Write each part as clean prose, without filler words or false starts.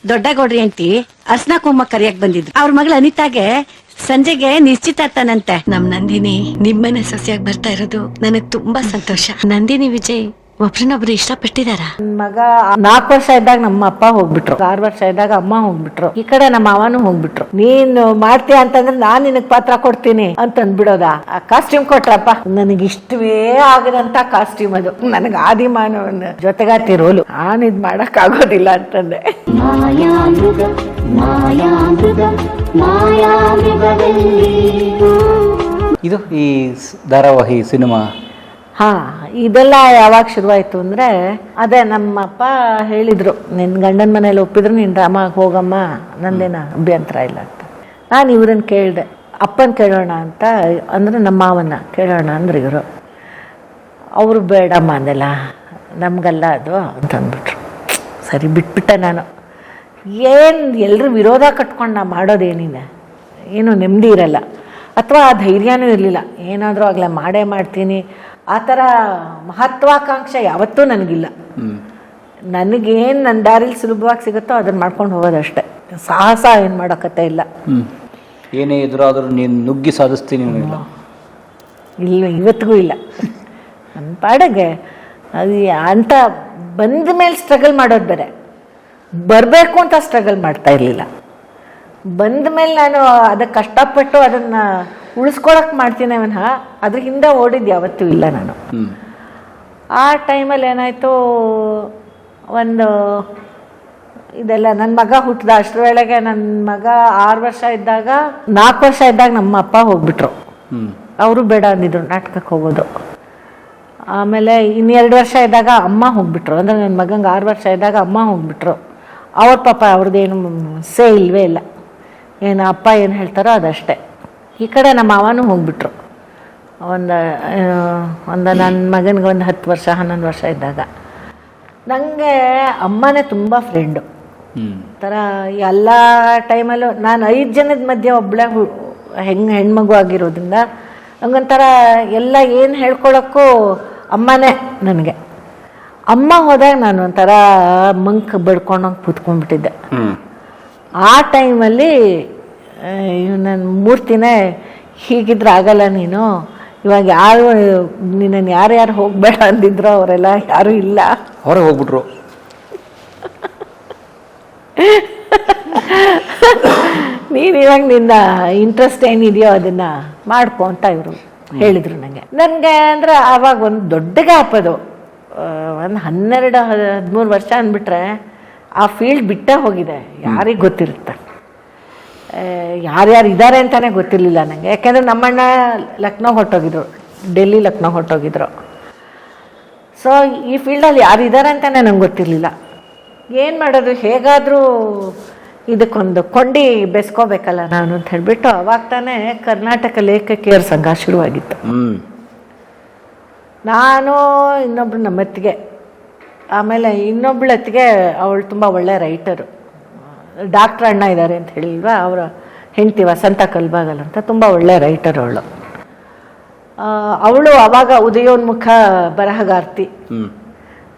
ದೊಡ್ಡ ಗೌಡ್ರಿ ಹೆಂಡತಿ ಅರ್ಶನ ಕುಂಕುಮ ಕರಿಯಕ್ ಬಂದಿದ್ರು. ಅವ್ರ ಮಗಳು ಅನಿತಾಗೆ ಸಂಜೆಗೆ ನಿಶ್ಚಿತಾರ್ಥನಂತೆ. ನಮ್ ನಂದಿನಿ ನಿಮ್ಮನೆ ಸೊಸೆಯಾಗಿ ಬರ್ತಾ ಇರೋದು ನನಗ್ ತುಂಬಾ ಸಂತೋಷ. ನಂದಿನಿ ವಿಜಯ್ ಒಬ್ರನ್ನೊಬ್ರು ಇಷ್ಟಪಟ್ಟಿದಾರ. ಮಗ 4 ವರ್ಷ ಇದ್ದಾಗ ನಮ್ಮ ಅಪ್ಪ ಹೋಗ್ಬಿಟ್ರು, 6 ವರ್ಷ ಇದ್ದಾಗ ಅಮ್ಮ ಹೋಗ್ಬಿಟ್ರು, ಈ ಕಡೆ ನಮ್ಮ ಮಾವನು ಹೋಗ್ಬಿಟ್ರು. ನೀನು ಮಾಡ್ತೀಯ ಅಂತಂದ್ರೆ ನಾನ್ ನಿನಗ್ ಪಾತ್ರ ಕೊಡ್ತೀನಿ ಅಂತ ಅಂದ್ಬಿಡೋದ. ಆ ಕಾಸ್ಟ್ಯೂಮ್ ಕೊಟ್ರಪ್ಪ, ನನಗೆ ಇಷ್ಟವೇ ಆಗದಂತ ಕಾಸ್ಟ್ಯೂಮ್ ಅದು. ನನಗೆ ಆದಿಮಾನವನ ಜೊತೆಗಾತಿ ರೋಲು, ನಾನು ಇದ್ ಮಾಡಕ್ ಆಗೋದಿಲ್ಲ ಅಂತಂದೆ. ಇದು ಈ ಧಾರಾವಾಹಿ ಸಿನಿಮಾ ಇದೆಲ್ಲ ಯಾವಾಗ ಶುರುವಾಯ್ತು ಅಂದ್ರೆ, ಅದೇ ನಮ್ಮಪ್ಪ ಹೇಳಿದ್ರು, ನಿನ್ ಗಂಡನ ಮನೇಲಿ ಒಪ್ಪಿದ್ರು ನೀನ್ ಡ್ರಾಮಾಗೆ ಹೋಗಮ್ಮ, ನಂದೇನ ಅಭ್ಯಂತರ ಇಲ್ಲ ಅಂತ. ನಾನು ಇವ್ರನ್ನ ಕೇಳಿದೆ, ಅಪ್ಪನ ಕೇಳೋಣ ಅಂತ ಅಂದ್ರೆ ನಮ್ಮ ಮಾವನ್ನ ಕೇಳೋಣ ಅಂದ್ರೆ ಇವರು, ಅವರು ಬೇಡಮ್ಮ ಅಂದೆಲ್ಲ, ನಮ್ಗಲ್ಲ ಅದು ಅಂತ ಅಂದ್ಬಿಟ್ರು. ಸರಿ ಬಿಟ್ಬಿಟ್ಟೆ ನಾನು. ಏನು ಎಲ್ಲರೂ ವಿರೋಧ ಕಟ್ಕೊಂಡು ನಾ ಮಾಡೋದೇನಿಲ್ಲ, ಏನು ನೆಮ್ಮದಿ ಇರಲ್ಲ, ಅಥವಾ ಆ ಧೈರ್ಯನೂ ಇರಲಿಲ್ಲ. ಏನಾದರೂ ಆಗಲೇ ಮಾಡೇ ಮಾಡ್ತೀನಿ ಆ ಥರ ಮಹತ್ವಾಕಾಂಕ್ಷೆ ಯಾವತ್ತೂ ನನಗಿಲ್ಲ. ನನಗೇನು ನನ್ನ ದಾರಿಲಿ ಸುಲಭವಾಗಿ ಸಿಗುತ್ತೋ ಅದನ್ನ ಮಾಡ್ಕೊಂಡು ಹೋಗೋದಷ್ಟೇ. ಸಾಹಸ ಏನು ಮಾಡೋಕತ್ತೆ ಇಲ್ಲ. ಏನೇ ಎದುರಾದರೂ ನೀನು ನುಗ್ಗಿ ಸಾಧಿಸ್ತೀನಿ ಇಲ್ಲ, ಇವತ್ತಿಗೂ ಇಲ್ಲ. ನನ್ನ ಪಾಡಿಗೆ ಅದು ಅಂತ ಬಂದ ಮೇಲೆ ಸ್ಟ್ರಗಲ್ ಮಾಡೋದು ಬೇರೆ, ಬರಬೇಕು ಅಂತ ಸ್ಟ್ರಗಲ್ ಮಾಡ್ತಾ ಇರಲಿಲ್ಲ. ಬಂದ ಮೇಲೆ ನಾನು ಅದಕ್ಕೆ ಕಷ್ಟಪಟ್ಟು ಅದನ್ನು ಉಳಿಸ್ಕೊಳಕ್ಕೆ ಮಾಡ್ತೀನಿ ಅವನ, ಅದ್ರ ಹಿಂದೆ ಓಡಿದ್ದು ಯಾವತ್ತೂ ಇಲ್ಲ ನಾನು. ಆ ಟೈಮಲ್ಲಿ ಏನಾಯಿತು, ಒಂದು ಇದೆಲ್ಲ ನನ್ನ ಮಗ ಹುಟ್ಟಿದ ಅಷ್ಟರ ವೇಳೆಗೆ ನನ್ನ ಮಗ 6 ವರ್ಷ ಇದ್ದಾಗ, 4 ವರ್ಷ ಇದ್ದಾಗ ನಮ್ಮ ಅಪ್ಪ ಹೋಗ್ಬಿಟ್ರು. ಅವರು ಬೇಡ ಅಂದಿದ್ರು ನಾಟಕಕ್ಕೆ ಹೋಗೋದು. ಆಮೇಲೆ 2 ವರ್ಷ ಇದ್ದಾಗ ಅಮ್ಮ ಹೋಗ್ಬಿಟ್ರು. ಅಂದರೆ ನನ್ನ ಮಗಂಗೆ 6 ವರ್ಷ ಇದ್ದಾಗ ಅಮ್ಮ ಹೋಗ್ಬಿಟ್ರು. ಅವ್ರ ಪಾಪ ಅವ್ರದ್ದೇನು ಸೇ ಇಲ್ವೇ ಇಲ್ಲ, ಏನು ಅಪ್ಪ ಏನು ಹೇಳ್ತಾರೋ ಅದಷ್ಟೇ. ಈ ಕಡೆ ನಮ್ಮ ಮಾವನೂ ಹೋಗ್ಬಿಟ್ರು. ಒಂದು ನನ್ನ ಮಗನಿಗೆ ಒಂದು 10 ವರ್ಷ 11 ವರ್ಷ ಇದ್ದಾಗ. ನನಗೆ ಅಮ್ಮನೇ ತುಂಬ ಫ್ರೆಂಡು ಥರ. ಎಲ್ಲ ಟೈಮಲ್ಲೂ ನಾನು 5 ಜನದ ಮಧ್ಯೆ ಒಬ್ಬಳೇ ಹೆಣ್ಮಗು ಆಗಿರೋದ್ರಿಂದ ನಂಗೊಂಥರ ಎಲ್ಲ ಏನು ಹೇಳ್ಕೊಳಕ್ಕೂ ಅಮ್ಮನೇ ನನಗೆ. ಅಮ್ಮ ಹೋದಾಗ ನಾನು ಒಂಥರ ಮಂಕ್ ಬಡ್ಕೊಂಡಂಗೆ ಕೂತ್ಕೊಂಡ್ಬಿಟ್ಟಿದ್ದೆ. ಆ ಟೈಮಲ್ಲಿ ನನ್ನ ಮೂರ್ತಿನೇ, ಹೀಗಿದ್ರೆ ಆಗಲ್ಲ ನೀನು, ಇವಾಗ ಯಾರು ನಿನ್ನನ್ನು ಯಾರ್ಯಾರು ಹೋಗಬೇಡ ಅಂದಿದ್ರು ಅವರೆಲ್ಲ ಯಾರೂ ಇಲ್ಲ, ಅವರೇ ಹೋಗ್ಬಿಟ್ರು. ನೀನು ಇವಾಗ ನಿನ್ನ ಇಂಟ್ರೆಸ್ಟ್ ಏನಿದೆಯೋ ಅದನ್ನು ಮಾಡ್ಕೊ ಅಂತ ಇವರು ಹೇಳಿದರು ನನಗೆ. ಅಂದರೆ ಆವಾಗ ಒಂದು ದೊಡ್ಡ ಗ್ಯಾಪ್ ಅದು, ಒಂದು 12-13 ವರ್ಷ ಅಂದ್ಬಿಟ್ರೆ ಆ ಫೀಲ್ಡ್ ಬಿಟ್ಟೇ ಹೋಗಿದೆ. ಯಾರಿಗೆ ಗೊತ್ತಿರುತ್ತೆ, ಯಾರ್ಯಾರು ಇದ್ದಾರೆ ಅಂತಲೇ ಗೊತ್ತಿರಲಿಲ್ಲ ನನಗೆ. ಯಾಕೆಂದರೆ ನಮ್ಮಣ್ಣ ಲಕ್ನೋ ಹೊರಟೋಗಿದ್ರು, ಡೆಲ್ಲಿ ಲಕ್ನೋ ಹೊರಟೋಗಿದ್ರು. ಸೊ ಈ ಫೀಲ್ಡಲ್ಲಿ ಯಾರು ಇದ್ದಾರೆ ಅಂತಲೇ ನಂಗೆ ಗೊತ್ತಿರಲಿಲ್ಲ. ಏನು ಮಾಡೋದು, ಹೇಗಾದರೂ ಇದಕ್ಕೊಂದು ಕೊಂಡಿ ಬೆಸ್ಕೋಬೇಕಲ್ಲ ನಾನು ಅಂತ ಹೇಳಿಬಿಟ್ಟು ಅವಾಗ ತಾನೇ ಕರ್ನಾಟಕ ಲೇಖಕಿಯರ ಸಂಘ ಶುರುವಾಗಿತ್ತು. ನಾನು ಇನ್ನೊಬ್ರು ನಮ್ಮ ಅತ್ತಿಗೆ, ಆಮೇಲೆ ಇನ್ನೊಬ್ಳು ಅತ್ತಿಗೆ, ಅವಳು ತುಂಬ ಒಳ್ಳೆ ರೈಟರು, ಡಾಕ್ಟ್ರ್ ಅಣ್ಣ ಇದ್ದಾರೆ ಅಂತ ಹೇಳಿಲ್ವಾ, ಅವರ ಹೆಂಡ್ತಿ ವಸಂತ ಕಲ್ಬಾಗಲ್ ಅಂತ, ತುಂಬ ಒಳ್ಳೆ ರೈಟರ್ ಅವಳು. ಅವಳು ಆವಾಗ ಉದಯೋನ್ಮುಖ ಬರಹಗಾರ್ತಿ.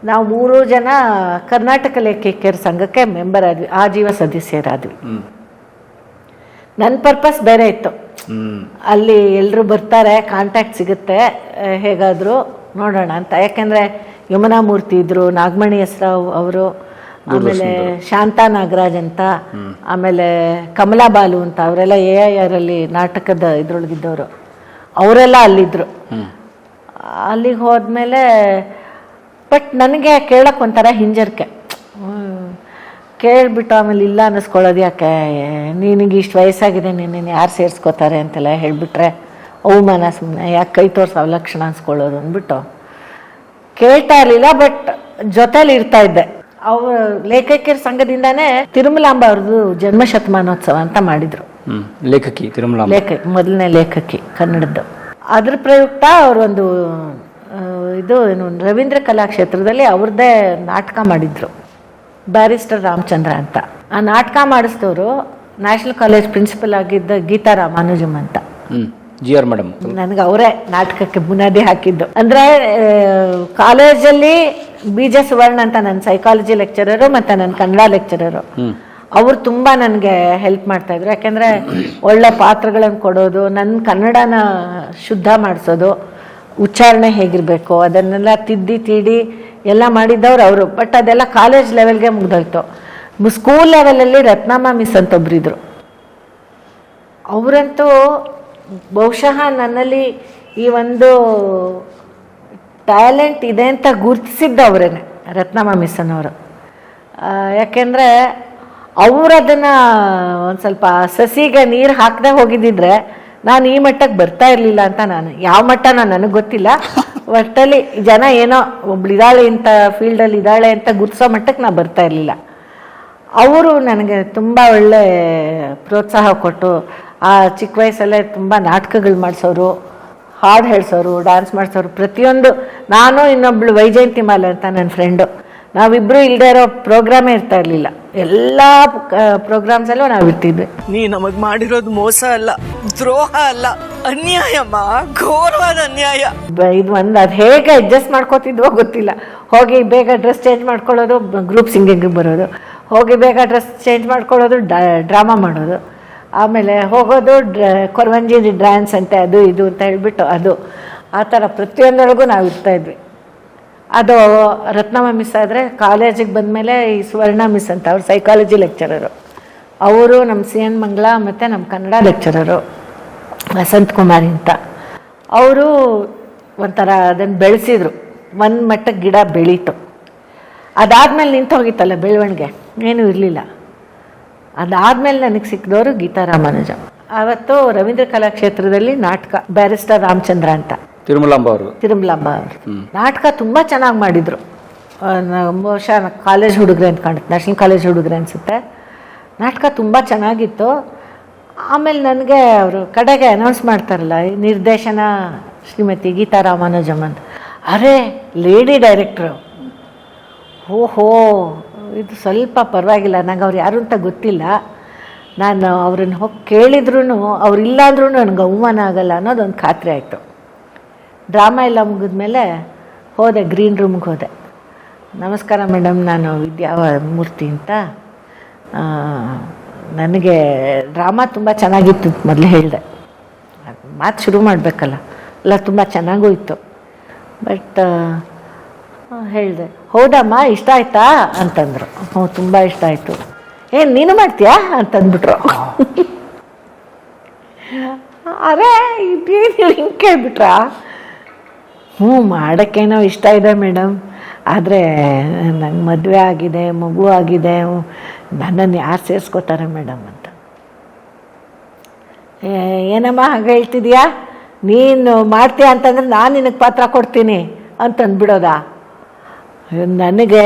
ನಾವು 3 ಜನ ಕರ್ನಾಟಕ ಲೇಖಕಿಯರ ಸಂಘಕ್ಕೆ ಮೆಂಬರ್ ಆದ್ವಿ, ಆಜೀವ ಸದಸ್ಯರಾದ್ವಿ. ನನ್ನ ಪರ್ಪಸ್ ಬೇರೆ ಇತ್ತು, ಅಲ್ಲಿ ಎಲ್ಲರೂ ಬರ್ತಾರೆ, ಕಾಂಟ್ಯಾಕ್ಟ್ ಸಿಗುತ್ತೆ, ಹೇಗಾದರೂ ನೋಡೋಣ ಅಂತ. ಯಾಕೆಂದರೆ ಯಮುನಾ ಮೂರ್ತಿ ಇದ್ದರು, ನಾಗಮಣಿ ಹೆಸರಾವ್ ಅವರು, ಆಮೇಲೆ ಶಾಂತಾ ನಾಗರಾಜ್ ಅಂತ, ಆಮೇಲೆ ಕಮಲಾ ಬಾಲು ಅಂತ, ಅವರೆಲ್ಲ AIR ಅಲ್ಲಿ ನಾಟಕದ ಇದ್ರೊಳಗಿದ್ದವರು, ಅವರೆಲ್ಲ ಅಲ್ಲಿದ್ದರು. ಅಲ್ಲಿಗೆ ಹೋದ್ಮೇಲೆ ಬಟ್ ನನಗೆ ಕೇಳಕ್ಕೆ ಒಂಥರ ಹಿಂಜರಿಕೆ, ಕೇಳಿಬಿಟ್ಟು ಆಮೇಲೆ ಇಲ್ಲ ಅನ್ನಿಸ್ಕೊಳ್ಳೋದು. ಯಾಕೆ ನಿನಗೆ ಇಷ್ಟು ವಯಸ್ಸಾಗಿದೆ, ನಿನ್ನ ಯಾರು ಸೇರಿಸ್ಕೋತಾರೆ ಅಂತೆಲ್ಲ ಹೇಳಿಬಿಟ್ರೆ ಅವಮಾನ, ಸುಮ್ಮನೆ ಯಾಕೆ ಕೈ ತೋರಿಸಿ ಅವಲಕ್ಷಣ ಅನ್ಸ್ಕೊಳ್ಳೋದು ಅಂದ್ಬಿಟ್ಟು ಕೇಳ್ತಾ ಇರಲಿಲ್ಲ. ಬಟ್ ಜೊತೇಲಿ ಇರ್ತಾ ಇದ್ದೆ. ಅವ್ರ ಲೇಖಕಿಯರ ಸಂಘದಿಂದಾನೇ ತಿರುಮಲಾಂಬ ಅವ್ರದ್ದು ಜನ್ಮ ಶತಮಾನೋತ್ಸವ ಅಂತ ಮಾಡಿದ್ರು. ಲೇಖಕಿ ತಿರುಮಲಾಂಬ, ಮೊದಲನೇ ಲೇಖಕಿ ಕನ್ನಡದ್ದು. ಅದ್ರ ಪ್ರಯುಕ್ತ ಅವರೊಂದು ಇದು ಏನು ರವೀಂದ್ರ ಕಲಾಕ್ಷೇತ್ರದಲ್ಲಿ ಅವ್ರದ್ದೇ ನಾಟಕ ಮಾಡಿದ್ರು, ಬ್ಯಾರಿಸ್ಟರ್ ರಾಮಚಂದ್ರ ಅಂತ. ಆ ನಾಟಕ ಮಾಡಿಸಿದವರು ನ್ಯಾಷನಲ್ ಕಾಲೇಜ್ ಪ್ರಿನ್ಸಿಪಲ್ ಆಗಿದ್ದ ಗೀತಾ ರಾಮಾನುಜಮ್ ಅಂತ. GR ಮೇಡಮ್ ನನಗೆ ಅವರೇ ನಾಟಕಕ್ಕೆ ಬುನಾದಿ ಹಾಕಿದ್ದು. ಅಂದರೆ ಕಾಲೇಜಲ್ಲಿ ಬೀಜ ಸುವರ್ಣ ಅಂತ ನನ್ನ ಸೈಕಾಲಜಿ ಲೆಕ್ಚರರು ಮತ್ತು ನನ್ನ ಕನ್ನಡ ಲೆಕ್ಚರರು, ಅವರು ತುಂಬ ನನಗೆ ಹೆಲ್ಪ್ ಮಾಡ್ತಾಯಿದ್ರು. ಯಾಕೆಂದರೆ ಒಳ್ಳೆ ಪಾತ್ರಗಳನ್ನು ಕೊಡೋದು, ನನ್ನ ಕನ್ನಡನ ಶುದ್ಧ ಮಾಡಿಸೋದು, ಉಚ್ಚಾರಣೆ ಹೇಗಿರಬೇಕು ಅದನ್ನೆಲ್ಲ ತಿದ್ದಿ ತೀಡಿ ಎಲ್ಲ ಮಾಡಿದ್ದವ್ರು ಅವರು. ಬಟ್ ಅದೆಲ್ಲ ಕಾಲೇಜ್ ಲೆವೆಲ್ಗೆ ಮುಗ್ದೋಯ್ತು. ಸ್ಕೂಲ್ ಲೆವೆಲಲ್ಲಿ ರತ್ನಮ್ಮ ಮಿಸ್ ಅಂತ ಒಬ್ಬರಿದ್ರು. ಅವರಂತೂ ಬಹುಶಃ ನನ್ನಲ್ಲಿ ಈ ಒಂದು ಟ್ಯಾಲೆಂಟ್ ಇದೆ ಅಂತ ಗುರುತಿಸಿದ್ದು ಅವರೇನೆ, ರತ್ನಮ್ಮ ಮಿಸ್ ಅನ್ನೋರು. ಯಾಕೆಂದರೆ ಅವರು ಅದನ್ನು ಒಂದು ಸ್ವಲ್ಪ ಸಸಿಗೆ ನೀರು ಹಾಕದೆ ಹೋಗಿದ್ದಿದ್ರೆ ನಾನು ಈ ಮಟ್ಟಕ್ಕೆ ಬರ್ತಾ ಇರಲಿಲ್ಲ ಅಂತ. ನಾನು ಯಾವ ಮಟ್ಟನೋ ನನಗೆ ಗೊತ್ತಿಲ್ಲ, ಒಟ್ಟಲ್ಲಿ ಜನ ಏನೋ ಒಬ್ಳಿದಾಳೆ ಇಂಥ ಫೀಲ್ಡಲ್ಲಿ ಇದ್ದಾಳೆ ಅಂತ ಗುರ್ತಿಸೋ ಮಟ್ಟಕ್ಕೆ ನಾನು ಬರ್ತಾ ಇರಲಿಲ್ಲ. ಅವರು ನನಗೆ ತುಂಬ ಒಳ್ಳೆ ಪ್ರೋತ್ಸಾಹ ಕೊಟ್ಟು ಆ ಚಿಕ್ಕ ವಯಸ್ಸಲ್ಲೇ ತುಂಬ ನಾಟಕಗಳು ಮಾಡಿಸೋರು, ಹಾಡು ಹೇಳ್ಸೋರು, ಡ್ಯಾನ್ಸ್ ಮಾಡಿಸೋರು. ಪ್ರತಿಯೊಂದು, ನಾನು ಇನ್ನೊಬ್ಳು ವೈಜಯಂತಿ ಮಾಲೆ ಅಂತ ನನ್ನ ಫ್ರೆಂಡು, ನಾವಿಬ್ಬರು ಇಲ್ಲದೆ ಇರೋ ಪ್ರೋಗ್ರಾಮೇ ಇರ್ತಾ ಇರಲಿಲ್ಲ. ಎಲ್ಲ ಪ್ರೋಗ್ರಾಮ್ಸಲ್ಲೂ ನಾವು ಇರ್ತಿದ್ವಿ. ನೀ ನಮಗ್ ಮಾಡಿರೋದು ಮೋಸ ಅಲ್ಲ, ದ್ರೋಹ ಅಲ್ಲ, ಅನ್ಯಾಯಮ್ಮ, ಘೋರವಾದ ಅನ್ಯಾಯ. ಇದು ಒಂದು ಅದು ಹೇಗೆ ಅಡ್ಜಸ್ಟ್ ಮಾಡ್ಕೋತಿದ್ವೋ ಗೊತ್ತಿಲ್ಲ. ಹೋಗಿ ಬೇಗ ಡ್ರೆಸ್ ಚೇಂಜ್ ಮಾಡ್ಕೊಳ್ಳೋದು, ಗ್ರೂಪ್ ಸಿಂಗಿಂಗಿಗೆ ಬರೋದು, ಹೋಗಿ ಬೇಗ ಡ್ರೆಸ್ ಚೇಂಜ್ ಮಾಡ್ಕೊಳ್ಳೋದು, ಡ್ರಾಮಾ ಮಾಡೋದು, ಆಮೇಲೆ ಹೋಗೋದು ಕೊರವಂಜಿ ಡ್ಯಾನ್ಸ್ ಅಂತೆ, ಅದು ಇದು ಅಂತ ಹೇಳಿಬಿಟ್ಟು ಅದು ಆ ಥರ ಪ್ರತಿಯೊಂದರೊಳಗೂ ನಾವು ಇರ್ತಾಯಿದ್ವಿ. ಅದು ರತ್ನಮ್ಮ ಮಿಸ್ ಆದರೆ ಕಾಲೇಜಿಗೆ ಬಂದಮೇಲೆ ಈ ಸುವರ್ಣ ಮಿಸ್ ಅಂತ, ಅವ್ರು ಸೈಕಾಲಜಿ ಲೆಕ್ಚರರು, ಅವರು ನಮ್ಮ ಸಿ ಎನ್ ಮಂಗಳ ಮತ್ತು ನಮ್ಮ ಕನ್ನಡ ಲೆಕ್ಚರರು ವಸಂತ್ ಕುಮಾರ್ ಅಂತ. ಅವರು ಒಂಥರ ಅದನ್ನು ಬೆಳೆಸಿದ್ರು, ಒಂದು ಮಟ್ಟಕ್ಕೆ ಗಿಡ ಬೆಳೀತು. ಅದಾದಮೇಲೆ ನಿಂತು ಹೋಗಿತ್ತಲ್ಲ ಬೆಳವಣಿಗೆ, ಏನೂ ಇರಲಿಲ್ಲ. ಅದಾದಮೇಲೆ ನನಗೆ ಸಿಕ್ಕಿದವರು ಗೀತಾ ರಾಮಾನುಜಂ. ಆವತ್ತು ರವೀಂದ್ರ ಕಲಾಕ್ಷೇತ್ರದಲ್ಲಿ ನಾಟಕ ಬ್ಯಾರಿಸ್ಟರ್ ರಾಮಚಂದ್ರ ಅಂತ, ತಿರುಮಲಾಂಬ ಅವರು ನಾಟಕ ತುಂಬ ಚೆನ್ನಾಗಿ ಮಾಡಿದರು. ಬಹುಶಃ ಕಾಲೇಜ್ ಹುಡುಗರೆ ಅಂತ ಕಾಣುತ್ತೆ, ನ್ಯಾಷನಲ್ ಕಾಲೇಜ್ ಹುಡುಗರೆ ಅನಿಸುತ್ತೆ. ನಾಟಕ ತುಂಬ ಚೆನ್ನಾಗಿತ್ತು. ಆಮೇಲೆ ನನಗೆ ಅವರು ಕಡೆಗೆ ಅನೌನ್ಸ್ ಮಾಡ್ತಾರಲ್ಲ, ನಿರ್ದೇಶನ ಶ್ರೀಮತಿ ಗೀತಾ ರಾಮಾನುಜಂ ಅಂತ. ಅರೆ, ಲೇಡಿ ಡೈರೆಕ್ಟ್ರು, ಓಹೋ ಇದು ಸ್ವಲ್ಪ ಪರವಾಗಿಲ್ಲ. ನಂಗೆ ಅವ್ರು ಯಾರು ಅಂತ ಗೊತ್ತಿಲ್ಲ. ನಾನು ಅವ್ರನ್ನ ಹೋಗಿ ಕೇಳಿದ್ರೂ ಅವ್ರಿಲ್ಲ ಅಂದ್ರೂ ನನಗೆ ಅವಮಾನ ಆಗಲ್ಲ ಅನ್ನೋದೊಂದು ಖಾತ್ರಿ ಆಯಿತು. ಡ್ರಾಮಾ ಎಲ್ಲ ಮುಗಿದ್ಮೇಲೆ ಹೋದೆ, ಗ್ರೀನ್ ರೂಮ್ಗೆ ಹೋದೆ. ನಮಸ್ಕಾರ ಮೇಡಮ್, ನಾನು ವಿದ್ಯಾಮೂರ್ತಿ ಅಂತ. ನನಗೆ ಡ್ರಾಮಾ ತುಂಬ ಚೆನ್ನಾಗಿತ್ತು ಮೊದಲೇ ಹೇಳಿದೆ. ಮಾತು ಶುರು ಮಾಡಬೇಕಲ್ಲ, ಎಲ್ಲ ತುಂಬ ಚೆನ್ನಾಗೂ ಇತ್ತು. ಬಟ್ ಹೇಳಿದೆ, ಹೌದಮ್ಮ ಇಷ್ಟ ಆಯ್ತಾ ಅಂತಂದರು. ಹ್ಞೂ ತುಂಬ ಇಷ್ಟ ಆಯಿತು. ಏನು ನೀನು ಮಾಡ್ತೀಯಾ ಅಂತಂದ್ಬಿಟ್ರು. ಅರೆ ಇದೇನು ಹಿಂಗೆ ಕೇಳ್ಬಿಟ್ರಾ? ಹ್ಞೂ ಮಾಡೋಕ್ಕೇನೋ ಇಷ್ಟ ಇದೆ ಮೇಡಮ್, ಆದರೆ ನಂಗೆ ಮದುವೆ ಆಗಿದೆ, ಮಗು ಆಗಿದೆ, ನನ್ನನ್ನು ಯಾರು ಸೇರಿಸ್ಕೋತಾರೆ ಮೇಡಮ್ ಅಂತ. ಏನಮ್ಮ ಹಾಗೆ ಹೇಳ್ತಿದ್ಯಾ? ನೀನು ಮಾಡ್ತೀಯ ಅಂತಂದ್ರೆ ನಾನು ನಿನಗೆ ಪಾತ್ರ ಕೊಡ್ತೀನಿ ಅಂತಂದ್ಬಿಡೋದಾ? ನನಗೆ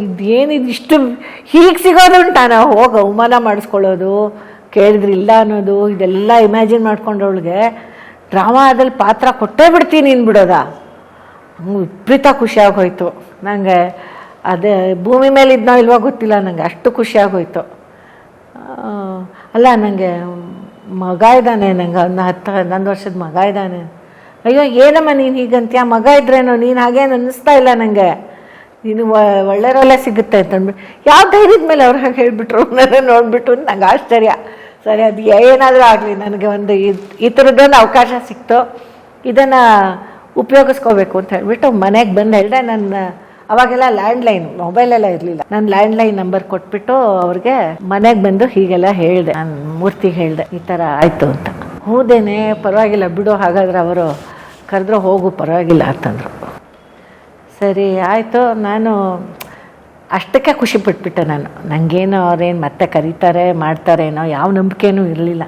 ಇದೇನಿದು ಇಷ್ಟು ಹೀಗೆ ಸಿಗೋದುಂಟ? ನಾವು ಹೋಗಿ ಅವಮಾನ ಮಾಡಿಸ್ಕೊಳ್ಳೋದು, ಕೇಳಿದ್ರೆ ಇಲ್ಲ ಅನ್ನೋದು, ಇದೆಲ್ಲ ಇಮ್ಯಾಜಿನ್ ಮಾಡ್ಕೊಂಡವಳಿಗೆ ಡ್ರಾಮಾದಲ್ಲಿ ಪಾತ್ರ ಕೊಟ್ಟೇ ಬಿಡ್ತೀನಿ ಅಂದ್ಬಿಡೋದಾ? ವಿಪರೀತ ಖುಷಿಯಾಗೋಯ್ತು ನನಗೆ. ಅದೇ ಭೂಮಿ ಮೇಲೆ ಇದ್ನೋ ಇಲ್ವೋ ಗೊತ್ತಿಲ್ಲ, ನನಗೆ ಅಷ್ಟು ಖುಷಿಯಾಗೋಯ್ತು. ಅಲ್ಲ, ನನಗೆ ಮಗ ಇದ್ದಾನೆ, ನಂಗೆ 11 ವರ್ಷದ ಮಗ ಇದ್ದಾನೆ. ಅಯ್ಯೋ ಏನಮ್ಮ ನೀನು ಹೀಗಂತೀಯ? ಮಗ ಇದ್ರೇನೋ, ನೀನು ಹಾಗೇನು ಅನ್ನಿಸ್ತಾ ಇಲ್ಲ ನನಗೆ, ನೀನು ಒಳ್ಳೆ ರೋಲೆ ಸಿಗುತ್ತೆ ಅಂತಂದ್ಬಿಟ್ಟು. ಯಾವ ಧೈರ್ಯದ ಮೇಲೆ ಅವ್ರು ಹಾಗೆ ಹೇಳಿಬಿಟ್ರು ನನ್ನ ನೋಡಿಬಿಟ್ಟು ನಂಗೆ ಆಶ್ಚರ್ಯ. ಸರಿ, ಅದು ಏನಾದರೂ ಆಗಲಿ, ನನಗೆ ಒಂದು ಈ ಥರದ್ದೊಂದು ಅವಕಾಶ ಸಿಕ್ತು, ಇದನ್ನು ಉಪಯೋಗಿಸ್ಕೋಬೇಕು ಅಂತ ಹೇಳ್ಬಿಟ್ಟು ಮನೆಗೆ ಬಂದು ಹೇಳಿದೆ. ನನ್ನ ಅವಾಗೆಲ್ಲ ಲ್ಯಾಂಡ್ಲೈನ್, ಮೊಬೈಲೆಲ್ಲ ಇರಲಿಲ್ಲ. ನಾನು ಲ್ಯಾಂಡ್ಲೈನ್ ನಂಬರ್ ಕೊಟ್ಬಿಟ್ಟು ಅವ್ರಿಗೆ ಮನೆಗೆ ಬಂದು ಹೀಗೆಲ್ಲ ಹೇಳಿದೆ. ನಾನು ಮೂರ್ತಿಗೆ ಹೇಳಿದೆ, ಈ ಥರ ಆಯಿತು ಅಂತ. ಹೌದೇನೆ, ಪರವಾಗಿಲ್ಲ ಬಿಡು, ಹಾಗಾದ್ರೆ ಅವರು ಕರೆದ್ರೆ ಹೋಗು, ಪರವಾಗಿಲ್ಲ ಅಂತಂದರು. ಸರಿ ಆಯಿತು. ನಾನು ಅಷ್ಟಕ್ಕೆ ಖುಷಿ ಪಟ್ಬಿಟ್ಟೆ. ನನಗೇನೋ ಅವ್ರೇನು ಮತ್ತೆ ಕರೀತಾರೆ ಮಾಡ್ತಾರೇನೋ ಯಾವ ನಂಬಿಕೆನೂ ಇರಲಿಲ್ಲ.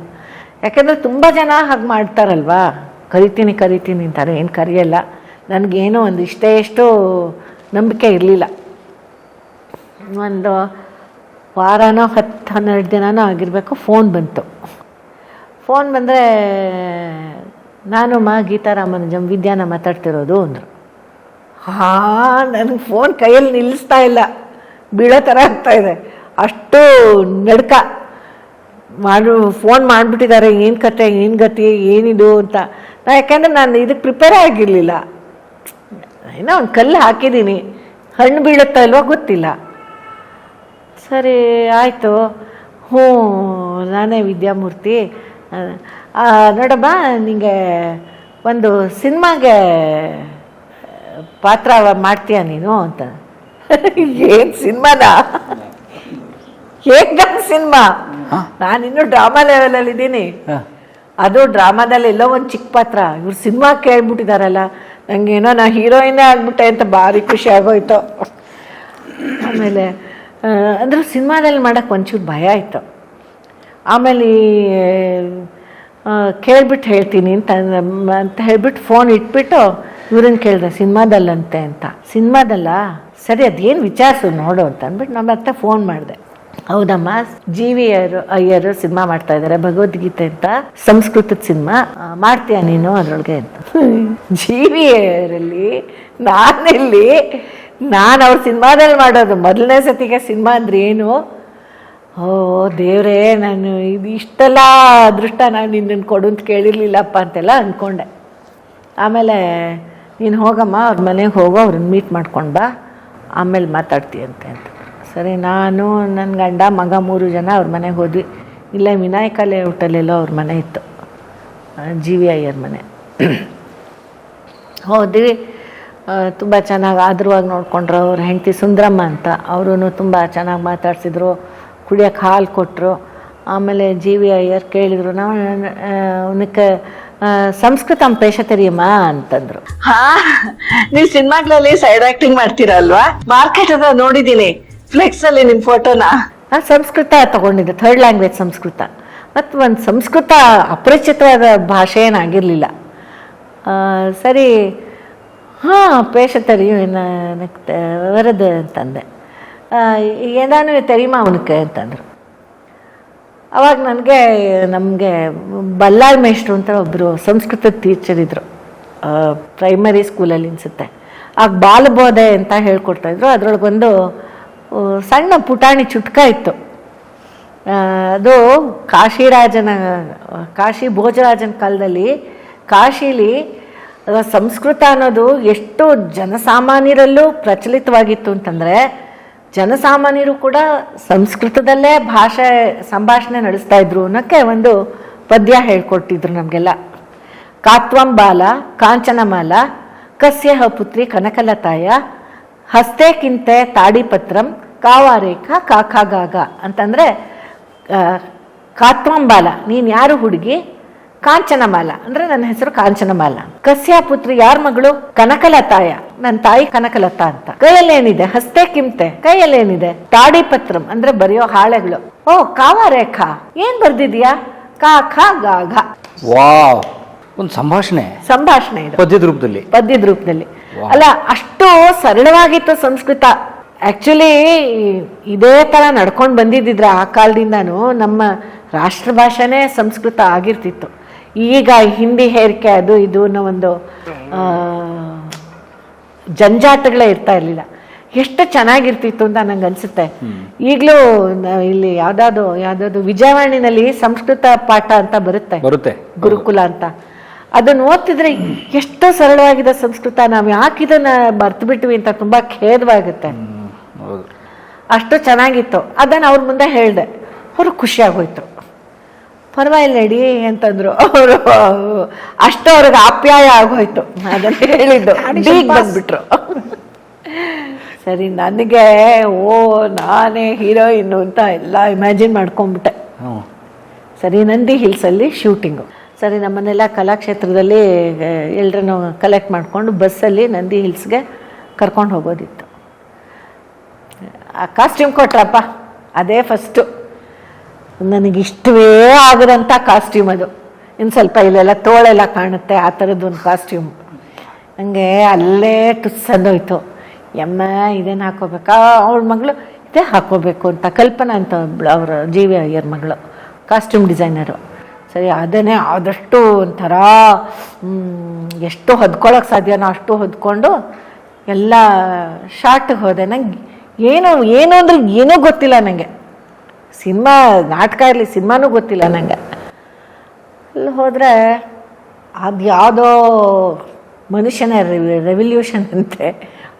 ಯಾಕೆಂದರೆ ತುಂಬ ಜನ ಹಾಗೆ ಮಾಡ್ತಾರಲ್ವಾ, ಕರಿತೀನಿ ಅಂತಾರೆ, ಏನು ಕರೆಯಲ್ಲ. ನನಗೇನೋ ಒಂದು ಎಷ್ಟು ನಂಬಿಕೆ ಇರಲಿಲ್ಲ. ಒಂದು ವಾರನೋ 10-12 ದಿನನೋ ಆಗಿರಬೇಕು, ಫೋನ್ ಬಂತು. ಫೋನ್ ಬಂದರೆ, ನಾನು ಗೀತಾ ರಾಮಾನುಜಂ, ವಿದ್ಯಾನ ಮಾತಾಡ್ತಿರೋದು ಅಂದರು. ನನಗೆ ಫೋನ್ ಕೈಯಲ್ಲಿ ನಿಲ್ಲಿಸ್ತಾ ಇಲ್ಲ, ಬೀಳೋ ಥರ ಆಗ್ತಾಯಿದೆ, ಅಷ್ಟು ನಡ್ಕ ಫೋನ್ ಮಾಡಿಬಿಟ್ಟಿದ್ದಾರೆ. ಏನು ಕತೆ, ಏನು ಗತಿ, ಏನಿದು ಅಂತ. ಯಾಕೆಂದರೆ ನಾನು ಇದಕ್ಕೆ ಪ್ರಿಪೇರೇ ಆಗಿರಲಿಲ್ಲ. ಏನೋ ಒಂದು ಕಲ್ಲು ಹಾಕಿದ್ದೀನಿ, ಹಣ್ಣು ಬೀಳುತ್ತಾ ಇಲ್ವೋ ಗೊತ್ತಿಲ್ಲ. ಸರಿ ಆಯಿತು, ಹ್ಞೂ ನಾನೇ ವಿದ್ಯಾಮೂರ್ತಿ, ನೋಡಮ್ಮ ನಿಂಗೆ ಒಂದು ಸಿನಿಮಾಗೆ ಪಾತ್ರ ಮಾಡ್ತೀಯ ನೀನು ಅಂತ. ಏನು ಸಿನಿಮಾನ? ಹೇಗೆ ಸಿನಿಮಾ? ನಾನಿನ್ನೂ ಡ್ರಾಮಾ ಲೆವೆಲಲ್ಲಿ ಇದ್ದೀನಿ. ಅದು ಡ್ರಾಮಾದಲ್ಲಿ ಎಲ್ಲೋ ಒಂದು ಚಿಕ್ಕ ಪಾತ್ರ, ಇವ್ರು ಸಿನಿಮಾ ಕೇಳ್ಬಿಟ್ಟಿದಾರಲ್ಲ, ನನಗೇನೋ ನಾ ಹೀರೋಯಿನೇ ಆಗ್ಬಿಟ್ಟೆ ಅಂತ ಭಾರಿ ಖುಷಿ ಆಗೋಯ್ತು. ಆಮೇಲೆ ಅಂದ್ರೆ ಸಿನಿಮಾದಲ್ಲಿ ಮಾಡೋಕ್ಕೆ ಒಂಚೂರು ಭಯ ಆಯಿತು. ಆಮೇಲೆ ಕೇಳ್ಬಿಟ್ಟು ಹೇಳ್ತೀನಿ ಅಂತ ಹೇಳ್ಬಿಟ್ಟು ಫೋನ್ ಇಟ್ಬಿಟ್ಟು ಇವ್ರನ್ನ ಕೇಳಿದೆ, ಸಿನಿಮಾದಲ್ಲಂತೆ ಅಂತ. ಸಿನಿಮಾದಲ್ಲ, ಸರಿ ಅದೇನು ವಿಚಾರಿಸು ನೋಡು ಅಂತ ಅಂದ್ಬಿಟ್ಟು ನಮ್ಮ ಹತ್ರ ಫೋನ್ ಮಾಡಿದೆ. ಹೌದಮ್ಮ, ಜಿ.ವಿ. ಅಯ್ಯರು ಸಿನಿಮಾ ಮಾಡ್ತಾ ಇದ್ದಾರೆ, ಭಗವದ್ಗೀತೆ ಅಂತ, ಸಂಸ್ಕೃತದ ಸಿನಿಮಾ, ಮಾಡ್ತೀಯ ನೀನು ಅದರೊಳಗೆ ಅಂತ. ಜಿ.ವಿ. ಅಯ್ಯರಲ್ಲಿ ನಾನೆಲ್ಲಿ, ನಾನು ಅವ್ರ ಸಿನಿಮಾದಲ್ಲಿ ಮಾಡೋದು ಮೊದಲನೇ ಸತಿಗೆ. ಸಿನಿಮಾ ಅಂದ್ರೆ ಏನು? ಓ ದೇವ್ರೇ, ನಾನು ಇದು ಇಷ್ಟೆಲ್ಲ ಅದೃಷ್ಟ ನಾನು ನಿನ್ನನ್ನು ಕೊಡು ಅಂತ ಕೇಳಿರ್ಲಿಲ್ಲಪ್ಪ ಅಂತೆಲ್ಲ ಅಂದ್ಕೊಂಡೆ. ಆಮೇಲೆ ನೀನು ಹೋಗಮ್ಮ, ಅವ್ರ ಮನೆಗೆ ಹೋಗೋ, ಅವ್ರನ್ನ ಮೀಟ್ ಮಾಡ್ಕೊಂಡು ಬಾ, ಆಮೇಲೆ ಮಾತಾಡ್ತೀಯಂತೆ ಅಂತ. ಸರಿ, ನಾನು ನನ್ನ ಗಂಡ ಮಗ 3 ಜನ ಅವ್ರ ಮನೆಗೆ ಹೋದ್ವಿ. ಇಲ್ಲೇ ವಿನಾಯಕ ಲೇಔಟಲ್ಲೆಲ್ಲೋ ಅವ್ರ ಮನೆ ಇತ್ತು, ಜಿ.ವಿ. ಅಯ್ಯರ್ ಮನೆ. ಹೋದ್ವಿ, ತುಂಬ ಚೆನ್ನಾಗಿ ಆದರವಾಗಿ ನೋಡಿಕೊಂಡ್ರು. ಅವ್ರ ಹೆಂಡತಿ ಸುಂದರಮ್ಮ ಅಂತ, ಅವರು ತುಂಬ ಚೆನ್ನಾಗಿ ಮಾತಾಡ್ಸಿದ್ರು, ಕುಡಿಯೋಕ್ಕೆ ಹಾಲು ಕೊಟ್ಟರು. ಆಮೇಲೆ ಜಿ.ವಿ. ಅಯ್ಯರ್ ಕೇಳಿದರು, ನಾವು ಅವನಕ್ಕೆ ಸಂಸ್ಕೃತ ಪೇಶ ತೆರಿಯಮ್ಮ ಅಂತಂದ್ರು. ನೀವು ಸಿನಿಮಾಗಳಲ್ಲಿ ಸೈಡ್ ಆಕ್ಟಿಂಗ್ ಮಾಡ್ತೀರಾ ಅಲ್ವಾ? ಮಾರ್ಕೆಟ್ ಹತ್ರ ನೋಡಿದ್ದೀನಿ ಫ್ಲೆಕ್ಸ್ ಅಲ್ಲಿ ನಿಮ್ ಫೋಟೋನ. ಸಂಸ್ಕೃತ ತಗೊಂಡಿದ್ದೆ, 3rd ಲ್ಯಾಂಗ್ವೇಜ್ ಸಂಸ್ಕೃತ. ಮತ್ತು ಒಂದು ಸಂಸ್ಕೃತ ಅಪರಿಚಿತವಾದ ಭಾಷೆ ಏನಾಗಿರಲಿಲ್ಲ. ಸರಿ, ಹಾಂ ಪೇಶತರಿ ವರದು ಅಂತಂದೆ. ಏನಾನು ತೆರಿಮಾ ಅವನಕ್ಕೆ ಅಂತಂದರು. ಅವಾಗ ನಮಗೆ ಬಲ್ಲಾಳ್ ಮೇಷ್ಟ್ರು ಅಂತ ಒಬ್ಬರು ಸಂಸ್ಕೃತದ ಟೀಚರ್ ಇದ್ದರು, ಪ್ರೈಮರಿ ಸ್ಕೂಲಲ್ಲಿ ಅನಿಸುತ್ತೆ. ಆಗ ಬಾಲಬೋಧೆ ಅಂತ ಹೇಳ್ಕೊಡ್ತಾಯಿದ್ರು. ಅದರೊಳಗೊಂದು ಸಣ್ಣ ಪುಟಾಣಿ ಚುಟ್ಕ ಇತ್ತು. ಅದು ಕಾಶಿ ಭೋಜರಾಜನ ಕಾಲದಲ್ಲಿ ಕಾಶಿಲಿ ಸಂಸ್ಕೃತ ಅನ್ನೋದು ಎಷ್ಟು ಜನಸಾಮಾನ್ಯರಲ್ಲೂ ಪ್ರಚಲಿತವಾಗಿತ್ತು ಅಂತಂದರೆ, ಜನಸಾಮಾನ್ಯರು ಕೂಡ ಸಂಸ್ಕೃತದಲ್ಲೇ ಸಂಭಾಷಣೆ ನಡೆಸ್ತಾ ಇದ್ರು ಅನ್ನೋಕ್ಕೆ ಒಂದು ಪದ್ಯ ಹೇಳ್ಕೊಟ್ಟಿದ್ರು ನಮಗೆಲ್ಲ. ಕಾತ್ವಂಬಾಲ ಕಾಂಚನಮಾಲ ಕಸ್ಯಹ ಪುತ್ರಿ ಕನಕಲತಾಯ ಹಸ್ತೆ ಕಿಂತೆ ತಾಡಿಪತ್ರಂ ಕಾವಾರೇಖ ಕಾಕಾಗಾಗ ಅಂತಂದರೆ, ಕಾತ್ವಂಬಾಲ ನೀನು ಯಾರು ಹುಡುಗಿ, ಕಾಂಚನಮಾಲ ಅಂದರೆ ನನ್ನ ಹೆಸರು ಕಾಂಚನಮಾಲ, ಕಸ್ಯ ಪುತ್ರಿ ಯಾರ ಮಗಳು, ಕನಕಲತಾಯ ನನ್ನ ತಾಯಿ ಕನಕಲತಾ ಅಂತ. ಕೈಯಲ್ಲೇನಿದೆ, ಹಸ್ತೆ ಕಿಂತೆ ಕೈಯಲ್ಲೇನಿದೆ, ತಾಡಿಪತ್ರಂ ಅಂದ್ರೆ ಬರೆಯೋ ಹಾಳೆಗಳು. ಓ ಕಾವಾರೇಖಾ ಏನ್ ಬರ್ದಿದ್ಯಾ, ಕಾ ಖಾ ಗಾ ಘ. ವಾವ್, ಒಂದು ಸಂಭಾಷಣೆ ಇದು ಪದ್ಯದ ರೂಪದಲ್ಲಿ. ಅಲ್ಲ, ಅಷ್ಟು ಸರಳವಾಗಿತ್ತು ಸಂಸ್ಕೃತ. ಆಕ್ಚುಲಿ ಇದೇ ತರ ನಡ್ಕೊಂಡು ಬಂದಿದ್ದಿದ್ರೆ ಆ ಕಾಲದಿಂದಾನು ನಮ್ಮ ರಾಷ್ಟ್ರ ಭಾಷೆನೇ ಸಂಸ್ಕೃತ ಆಗಿರ್ತಿತ್ತು. ಈಗ ಹಿಂದಿ ಹೇರಿಕೆ ಅದು ಇದು ಅನ್ನೋ ಒಂದು ಜಂಜಾಟಗಳೇ ಇರ್ತಾ ಇರಲಿಲ್ಲ. ಎಷ್ಟು ಚೆನ್ನಾಗಿರ್ತಿತ್ತು ಅಂತ ನಂಗೆ ಅನ್ಸುತ್ತೆ. ಈಗಲೂ ಇಲ್ಲಿ ಯಾವ್ದಾದ್ರು ವಿಜಯವಾಣಿನಲ್ಲಿ ಸಂಸ್ಕೃತ ಪಾಠ ಅಂತ ಬರುತ್ತೆ, ಗುರುಕುಲ ಅಂತ. ಅದನ್ನ ಓದ್ತಿದ್ರೆ ಎಷ್ಟು ಸರಳವಾಗಿದೆ ಸಂಸ್ಕೃತ. ನಾವು ಯಾಕೆ ಇದನ್ನ ಮರ್ತು ಬಿಟ್ವಿ ಅಂತ ತುಂಬಾ ಖೇದವಾಗುತ್ತೆ. ಅಷ್ಟು ಚೆನ್ನಾಗಿತ್ತು. ಅದನ್ನ ಅವ್ರ ಮುಂದೆ ಹೇಳ್ದೆ, ಅವರು ಖುಷಿ ಆಗೋಯ್ತು. ಪರವಾಗಿಲ್ಲ ನಡಿ ಅಂತಂದ್ರು ಅವರು. ಅಷ್ಟು ಅವ್ರಿಗೆ ಆಪ್ಯಾಯ ಆಗೋಯ್ತು ಅದನ್ನ ಹೇಳಿದ್ದು. ಬಂದ್ಬಿಟ್ರು. ಸರಿ, ನನಗೆ ನಾನೇ ಹೀರೋಯಿನ್ನು ಅಂತ ಎಲ್ಲ ಇಮ್ಯಾಜಿನ್ ಮಾಡ್ಕೊಂಡ್ಬಿಟ್ಟೆ. ಸರಿ, ನಂದಿ ಹಿಲ್ಸಲ್ಲಿ ಶೂಟಿಂಗು. ಸರಿ, ನಮ್ಮನ್ನೆಲ್ಲ ಕಲಾಕ್ಷೇತ್ರದಲ್ಲಿ ಎಲ್ಲರನ್ನು ಕಲೆಕ್ಟ್ ಮಾಡಿಕೊಂಡು ಬಸ್ಸಲ್ಲಿ ನಂದಿ ಹಿಲ್ಸ್ಗೆ ಕರ್ಕೊಂಡು ಹೋಗೋದಿತ್ತು. ಆ ಕಾಸ್ಟ್ಯೂಮ್ ಕೊಟ್ರಪ್ಪ, ಅದೇ ಫಸ್ಟು. ನನಗಿಷ್ಟವೇ ಆಗದಂಥ ಕಾಸ್ಟ್ಯೂಮ್ ಅದು. ಇನ್ನು ಸ್ವಲ್ಪ ಇಲ್ಲೆಲ್ಲ ತೋಳೆಲ್ಲ ಕಾಣುತ್ತೆ, ಆ ಥರದ್ದು ಒಂದು ಕಾಸ್ಟ್ಯೂಮ್. ನನಗೆ ಅಲ್ಲೇ ಟುಸ್ಸಂದೋಯ್ತು. ಇದೇನು ಹಾಕೋಬೇಕಾ, ಅವಳ ಮಗಳು ಇದೇ ಹಾಕೋಬೇಕು ಅಂತ, ಕಲ್ಪನಾ ಅಂತ ಒಬ್ಳು, ಅವರ ಜಿ.ವಿ. ಅಯ್ಯರ್ ಮಗಳು, ಕಾಸ್ಟ್ಯೂಮ್ ಡಿಸೈನರು. ಸರಿ, ಅದನ್ನೇ ಆದಷ್ಟು ಒಂಥರ ಎಷ್ಟು ಹೊದ್ಕೊಳ್ಳೋಕೆ ಸಾಧ್ಯನೋ ಅಷ್ಟು ಹೊದ್ಕೊಂಡು ಎಲ್ಲ ಶಾರ್ಟಿಗೆ ಹೋದೆ. ನಂಗೆ ಏನು ಅಂದ್ರೆ ಏನೂ ಗೊತ್ತಿಲ್ಲ ನನಗೆ. ನಾಟಕ ಇರಲಿ, ಸಿನಿಮಾನೂ ಗೊತ್ತಿಲ್ಲ ನನಗೆ. ಅಲ್ಲಿ ಹೋದರೆ ಅದು ಯಾವುದೋ ಮನುಷ್ಯನ ರೆವಲ್ಯೂಷನ್ ಅಂತೆ.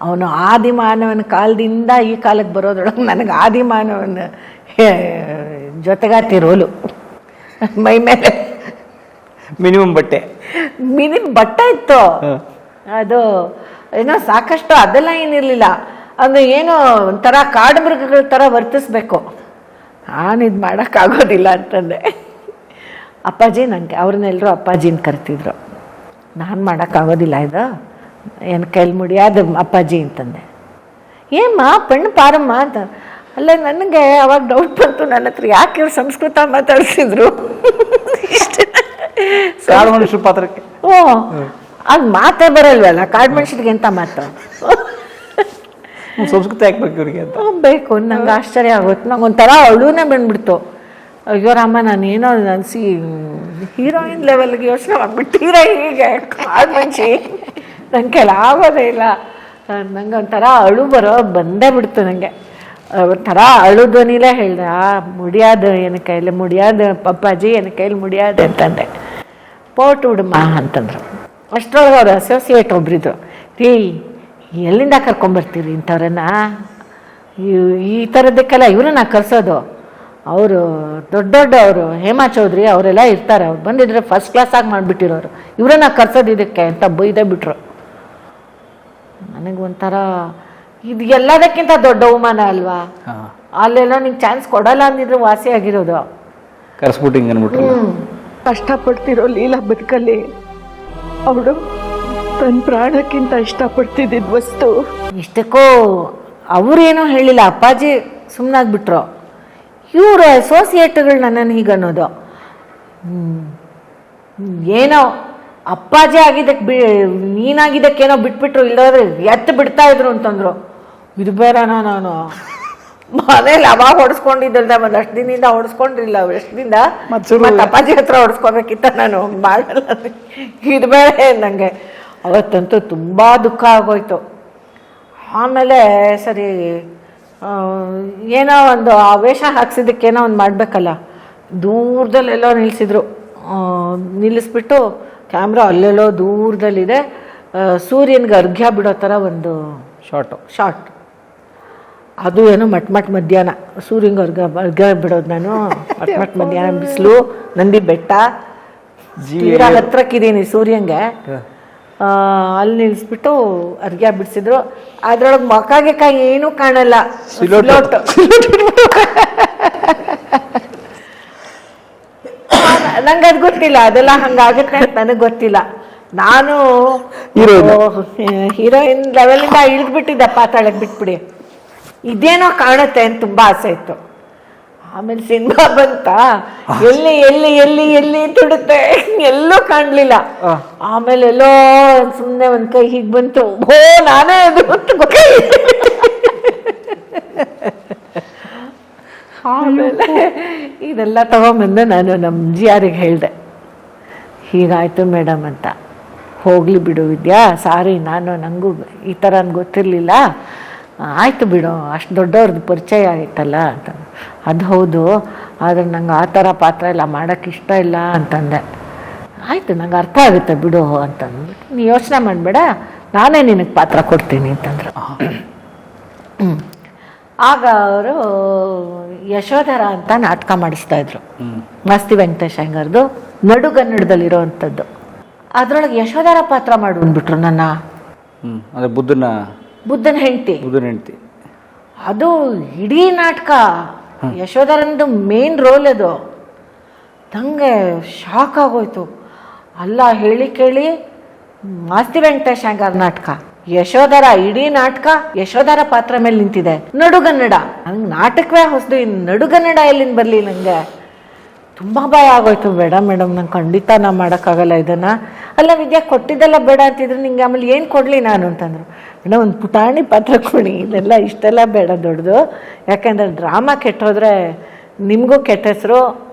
ಅವನು ಆದಿಮಾನವನ ಕಾಲದಿಂದ ಈ ಕಾಲಕ್ಕೆ ಬರೋದ್ರೊಳಗೆ ನನಗೆ ಆದಿಮಾನವನ ಜೊತೆಗಾತಿ ರೋಲು. ಮೈ ಮೇಲೆ ಮಿನಿಮಮ್ ಬಟ್ಟೆ ಬಟ್ಟೆ ಇತ್ತು, ಅದು ಏನೋ ಸಾಕಷ್ಟು ಅದೆಲ್ಲ ಏನಿರಲಿಲ್ಲ. ಅಂದರೆ ಏನೋ ಒಂಥರ ಕಾಡು ಮೃಗಗಳ ಥರ ವರ್ತಿಸ್ಬೇಕು. ನಾನು ಇದು ಮಾಡೋಕ್ಕಾಗೋದಿಲ್ಲ ಅಂತಂದೆ. ಅಪ್ಪಾಜಿ ನನಗೆ ಅವ್ರನ್ನೆಲ್ಲರೂ ಅಪ್ಪಾಜಿನ ಕರಿತಿದ್ರು. ನಾನು ಮಾಡೋಕ್ಕಾಗೋದಿಲ್ಲ, ಇದು ಏನು ಕೈಲಿ ಮುಡಿಯಾದ ಅಪ್ಪಾಜಿ ಅಂತಂದೆ. ಏಮ್ಮ ಪೆಣ್ಣು ಪಾರಮ್ಮ ಅಂತ. ಅಲ್ಲ, ನನಗೆ ಅವಾಗ ಡೌಟ್ ಬಂತು, ನನ್ನ ಹತ್ರ ಯಾಕೆ ಇವ್ರು ಸಂಸ್ಕೃತ ಮಾತಾಡ್ಸಿದ್ರು ಕಾಡು ಮನುಷ್ಯರ ಪಾತ್ರಕ್ಕೆ. ಓ, ಅದು ಮಾತೇ ಬರಲ್ವಲ್ಲ ಕಾಡು ಮನುಷ್ಯರಿಗೆ ಎಂತ ಮಾತು. ಸಂಸ್ಕೃತ ಯಾಕೆ ಇವ್ರಿಗೆ ಅಂತ ಬೇಕು. ನಂಗೆ ಆಶ್ಚರ್ಯ ಆಗೋಯ್ತು. ನಂಗೆ ಒಂಥರ ಅಳುನೇ ಬಂದ್ಬಿಡ್ತು. ಅಯ್ಯೋ ರಾಮ, ನಾನೇನೋ ಅನ್ಸಿ ಹೀರೋಯಿನ್ ಲೆವೆಲ್ಗೆ ಯೋಚನೆ ಮಾಡ್ಬಿಟ್ಟಿರ, ಹೀಗೆ ಕಾಡು ಮನುಷ್ಯ ನಂಗೆ ಕೆಲ ಆಗೋದೇ ಇಲ್ಲ. ನಂಗೆ ಒಂಥರ ಅಳು ಬಂದೇ ಬಿಡ್ತು. ನನಗೆ ಒಂಥರ ಅಳು ಧ್ವನಿಲೇ ಹೇಳಿದೆ, ಮುಡಿಯಾದ ಏನ ಕೈಲಿ ಮುಡಿಯಾದ ಪಪ್ಪಾಜಿ, ಏನ ಕೈಲಿ ಮುಡಿಯಾದ ಅಂತಂದೆ. ಪೋಟು ಬಿಡಮ್ಮ ಅಂತಂದ್ರು. ಅಷ್ಟರೊಳಗೆ ಅವ್ರು ಅಸೋಸಿಯೇಟ್ ಒಬ್ರಿದ್ರು. ರೀ, ಎಲ್ಲಿಂದ ಕರ್ಕೊಂಬರ್ತೀರಿ ಇಂಥವ್ರನ್ನ? ಈ ಥರದ್ದಕ್ಕೆಲ್ಲ ಇವ್ರನ್ನ ಕರ್ಸೋದು. ಅವರು ದೊಡ್ಡವರು ಹೇಮಾ ಚೌಧರಿ ಅವರೆಲ್ಲ ಇರ್ತಾರೆ, ಅವ್ರು ಬಂದಿದ್ರೆ ಫಸ್ಟ್ ಕ್ಲಾಸಾಗಿ ಮಾಡಿಬಿಟ್ಟಿರೋರು, ಇವರನ್ನ ಕರ್ಸೋದು ಇದಕ್ಕೆ ಅಂತ ಬೈದೇ ಬಿಟ್ರು. ನನಗೆ ಒಂಥರ ಇದು ಎಲ್ಲದಕ್ಕಿಂತ ದೊಡ್ಡ ಅವಮಾನ ಅಲ್ವಾ? ಅಲ್ಲೆಲ್ಲ ನಿಂಗೆ ಚಾನ್ಸ್ ಕೊಡಲ್ಲ ಅಂದಿದ್ರೆ ವಾಸಿ ಆಗಿರೋದು. ಕರ್ಸ್ಬಿಟ್ಟು ಹಿಂಗೆ ಅನ್ಬಿಟ್ರು. ಕಷ್ಟಪಡ್ತಿರೋ ಲೀಲಾ ಬದುಕಲ್ಲಿ ಅವಳು ತನ್ನ ಪ್ರಾಣಕ್ಕಿಂತ ಇಷ್ಟಪಡ್ತಿದ್ದ ವಸ್ತು. ಇಷ್ಟಕ್ಕೂ ಅವ್ರೇನೋ ಹೇಳಿಲ್ಲ, ಅಪ್ಪಾಜಿ ಸುಮ್ಮನಾಗ್ಬಿಟ್ರು. ಇವರು ಅಸೋಸಿಯೇಟ್ಗಳು ನನ್ನನ್ನು ಹೀಗೆ ಅನ್ನೋದು. ಏನೋ ಅಪ್ಪಾಜಿ ಆಗಿದ್ದಕ್ಕೆ ನೀನಾಗಿದ್ದಕ್ಕೇನೋ ಬಿಟ್ಬಿಟ್ರು, ಇಲ್ಲದ್ರೆ ಎತ್ತು ಬಿಡ್ತಾ ಇದ್ರು ಅಂತಂದ್ರು. ಇದು ಬೇರೆನಾ? ನಾನು ಮನೇಲಿ ಅವಾಗ ಹೊಡೆಸ್ಕೊಂಡಿದ್ದಲ್ದ, ಒಂದಷ್ಟು ದಿನದಿಂದ ಹೊಡೆಸ್ಕೊಂಡಿಲ್ಲ. ಎಷ್ಟು ದಿನ ಮತ್ತೆ ಅಪ್ಪಾಜಿ ಹತ್ರ ಹೊಡೆಸ್ಕೊಬೇಕಿತ್ತ, ನಾನು ಮಾಡಲ್ಲ. ಇದು ಬೇರೆ ನನಗೆ ಅವತ್ತಂತೂ ತುಂಬ ದುಃಖ ಆಗೋಯ್ತು. ಆಮೇಲೆ ಸರಿ, ಏನೋ ಒಂದು ಆ ವೇಷ ಹಾಕ್ಸಿದ್ದಕ್ಕೇನೋ ಒಂದು ಮಾಡಬೇಕಲ್ಲ, ದೂರದಲ್ಲೆಲ್ಲೋ ನಿಲ್ಲಿಸಿದ್ರು. ನಿಲ್ಲಿಸ್ಬಿಟ್ಟು ಕ್ಯಾಮ್ರಾ ಅಲ್ಲೆಲ್ಲೋ ದೂರದಲ್ಲಿದೆ, ಸೂರ್ಯನಿಗೆ ಅರ್ಘ್ಯ ಬಿಡೋ ಥರ ಒಂದು ಶಾರ್ಟ್. ಅದು ಏನೋ ಮಟ್ ಮಧ್ಯಾಹ್ನ ಸೂರ್ಯಂಗೆ ಅರ್ಘ್ಯ ಬಿಡೋದು. ನಾನು ಮಟ್ ಮಧ್ಯಾಹ್ನ ಬಿಸಿಲು, ನಂದಿ ಬೆಟ್ಟ, ತೀರಾ ಹತ್ರಕ್ಕಿದ್ದೀನಿ ಸೂರ್ಯಂಗೆ. ಅಲ್ಲಿ ನಿಲ್ಲಿಸ್ಬಿಟ್ಟು ಅರ್ಘ್ಯ ಬಿಡಿಸಿದ್ರು. ಅದ್ರೊಳಗೆ ಮಕಾಗೆ ಏನೂ ಕಾಣಲ್ಲ, ಸಿಲೋಟ್. ನಂಗೆ ಅದು ಗೊತ್ತಿಲ್ಲ, ಅದೆಲ್ಲ ಹಂಗಾಗುತ್ತೆ ಅಂತ ನನಗೆ ಗೊತ್ತಿಲ್ಲ. ನಾನು ಹೀರೋಯಿನ್ ಲೆವೆಲಿಂದ ಇಳಿದ್ಬಿಟ್ಟಿದ್ದೆ, ಪಾತಾಳಕ್ಕೆ ಬಿಟ್ಬಿಡಿ, ಇದೇನೋ ಕಾಣುತ್ತೆ ಅಂತ ತುಂಬ ಆಸೆ ಇತ್ತು. ಆಮೇಲೆ ಸಿನಿಮಾ ಬಂತ, ಎಲ್ಲಿ ಎಲ್ಲಿ ಎಲ್ಲಿ ಎಲ್ಲಿ ತುಡುತ್ತೆ, ಎಲ್ಲೂ ಕಾಣಲಿಲ್ಲ. ಆಮೇಲೆ ಎಲ್ಲೋ ಸುಮ್ಮನೆ ಒಂದು ಕೈ ಹೀಗೆ ಬಂತು, ಓ ನಾನೇ ಅದು ಅಂತ ಆಮೇಲೆ ಇದೆಲ್ಲ ತಗೊಂಬಂದು ನಾನು ನಮ್ಮ ಜಿಯಾರಿಗೆ ಹೇಳಿದೆ, ಹೀಗಾಯ್ತು ಮೇಡಮ್ ಅಂತ. ಹೋಗಲಿ ಬಿಡು ವಿದ್ಯಾ, ಸಾರಿ, ನನಗೂ ಈ ಥರ ಗೊತ್ತಿರಲಿಲ್ಲ, ಆಯಿತು ಬಿಡು, ಅಷ್ಟು ದೊಡ್ಡವ್ರದ್ದು ಪರಿಚಯ ಆಯಿತಲ್ಲ ಅಂತ. ಅದು ಹೌದು, ಆದರೆ ನಂಗೆ ಆ ಥರ ಪಾತ್ರ ಎಲ್ಲ ಮಾಡೋಕ್ಕೆ ಇಷ್ಟ ಇಲ್ಲ ಅಂತಂದೆ. ಆಯಿತು, ನಂಗೆ ಅರ್ಥ ಆಗುತ್ತೆ ಬಿಡು ಅಂತಂದ್ಬಿಟ್ಟು, ನೀ ಯೋಚನೆ ಮಾಡಬೇಡ, ನಾನೇ ನಿನಗೆ ಪಾತ್ರ ಕೊಡ್ತೀನಿ ಅಂತಂದ್ರು. ಆಗ ಅವರು ಯಶೋಧರ ಅಂತ ನಾಟಕ ಮಾಡಿಸ್ತಾಯಿದ್ರು, ಮಾಸ್ತಿ ವೆಂಕಟೇಶ್ ಅಯ್ಯಂಗಾರ್ದು, ನಡುಗನ್ನಡದಲ್ಲಿರೋ ಅಂಥದ್ದು. ಅದರೊಳಗೆ ಯಶೋಧರ ಪಾತ್ರ ಮಾಡು ಅಂದ್ಬಿಟ್ರು ನನ್ನ. ಬುದ್ಧನ ಹೆಂಡತಿ. ಅದು ಇಡೀ ನಾಟಕ ಯಶೋಧರಂದು ಮೇನ್ ರೋಲ್ ಅದು. ನಂಗೆ ಶಾಕ್ ಆಗೋಯ್ತು. ಅಲ್ಲ, ಹೇಳಿ ಕೇಳಿ ಮಾಸ್ತಿ ವೆಂಕಟೇಶ್ ಅಯ್ಯಂಗಾರ್ ನಾಟಕ, ಯಶೋಧರ ಇಡೀ ನಾಟಕ ಯಶೋಧರ ಪಾತ್ರ ಮೇಲೆ ನಿಂತಿದೆ. ನಡುಗನ್ನಡ, ನಂಗೆ ನಾಟಕವೇ ಹೊಸದು, ಇನ್ನು ನಡುಗನ್ನಡ ಎಲ್ಲಿಂದ ಬರಲಿ? ನನಗೆ ತುಂಬ ಭಯ ಆಗೋಯ್ತು. ಬೇಡ ಮೇಡಮ್, ನಂಗೆ ಖಂಡಿತ ನಾ ಮಾಡೋಕ್ಕಾಗಲ್ಲ ಇದನ್ನು. ಅಲ್ಲ ವಿದ್ಯಾ, ಕೊಟ್ಟಿದ್ದೆಲ್ಲ ಬೇಡ ಅಂತಿದ್ರು, ನಿಂಗೆ ಆಮೇಲೆ ಏನು ಕೊಡಲಿ ನಾನು ಅಂತಂದರು. ಮೇಡಮ್, ಒಂದು ಪುಟಾಣಿ ಪಾತ್ರ ಕೊಡಿ, ಇದೆಲ್ಲ ಇಷ್ಟೆಲ್ಲ ಬೇಡ ದೊಡ್ಡದು, ಯಾಕೆಂದರೆ ಡ್ರಾಮಾ ಕೆಟ್ಟೋದ್ರೆ ನಿಮಗೂ ಕೆಟ್ಟ ಹೆಸರು,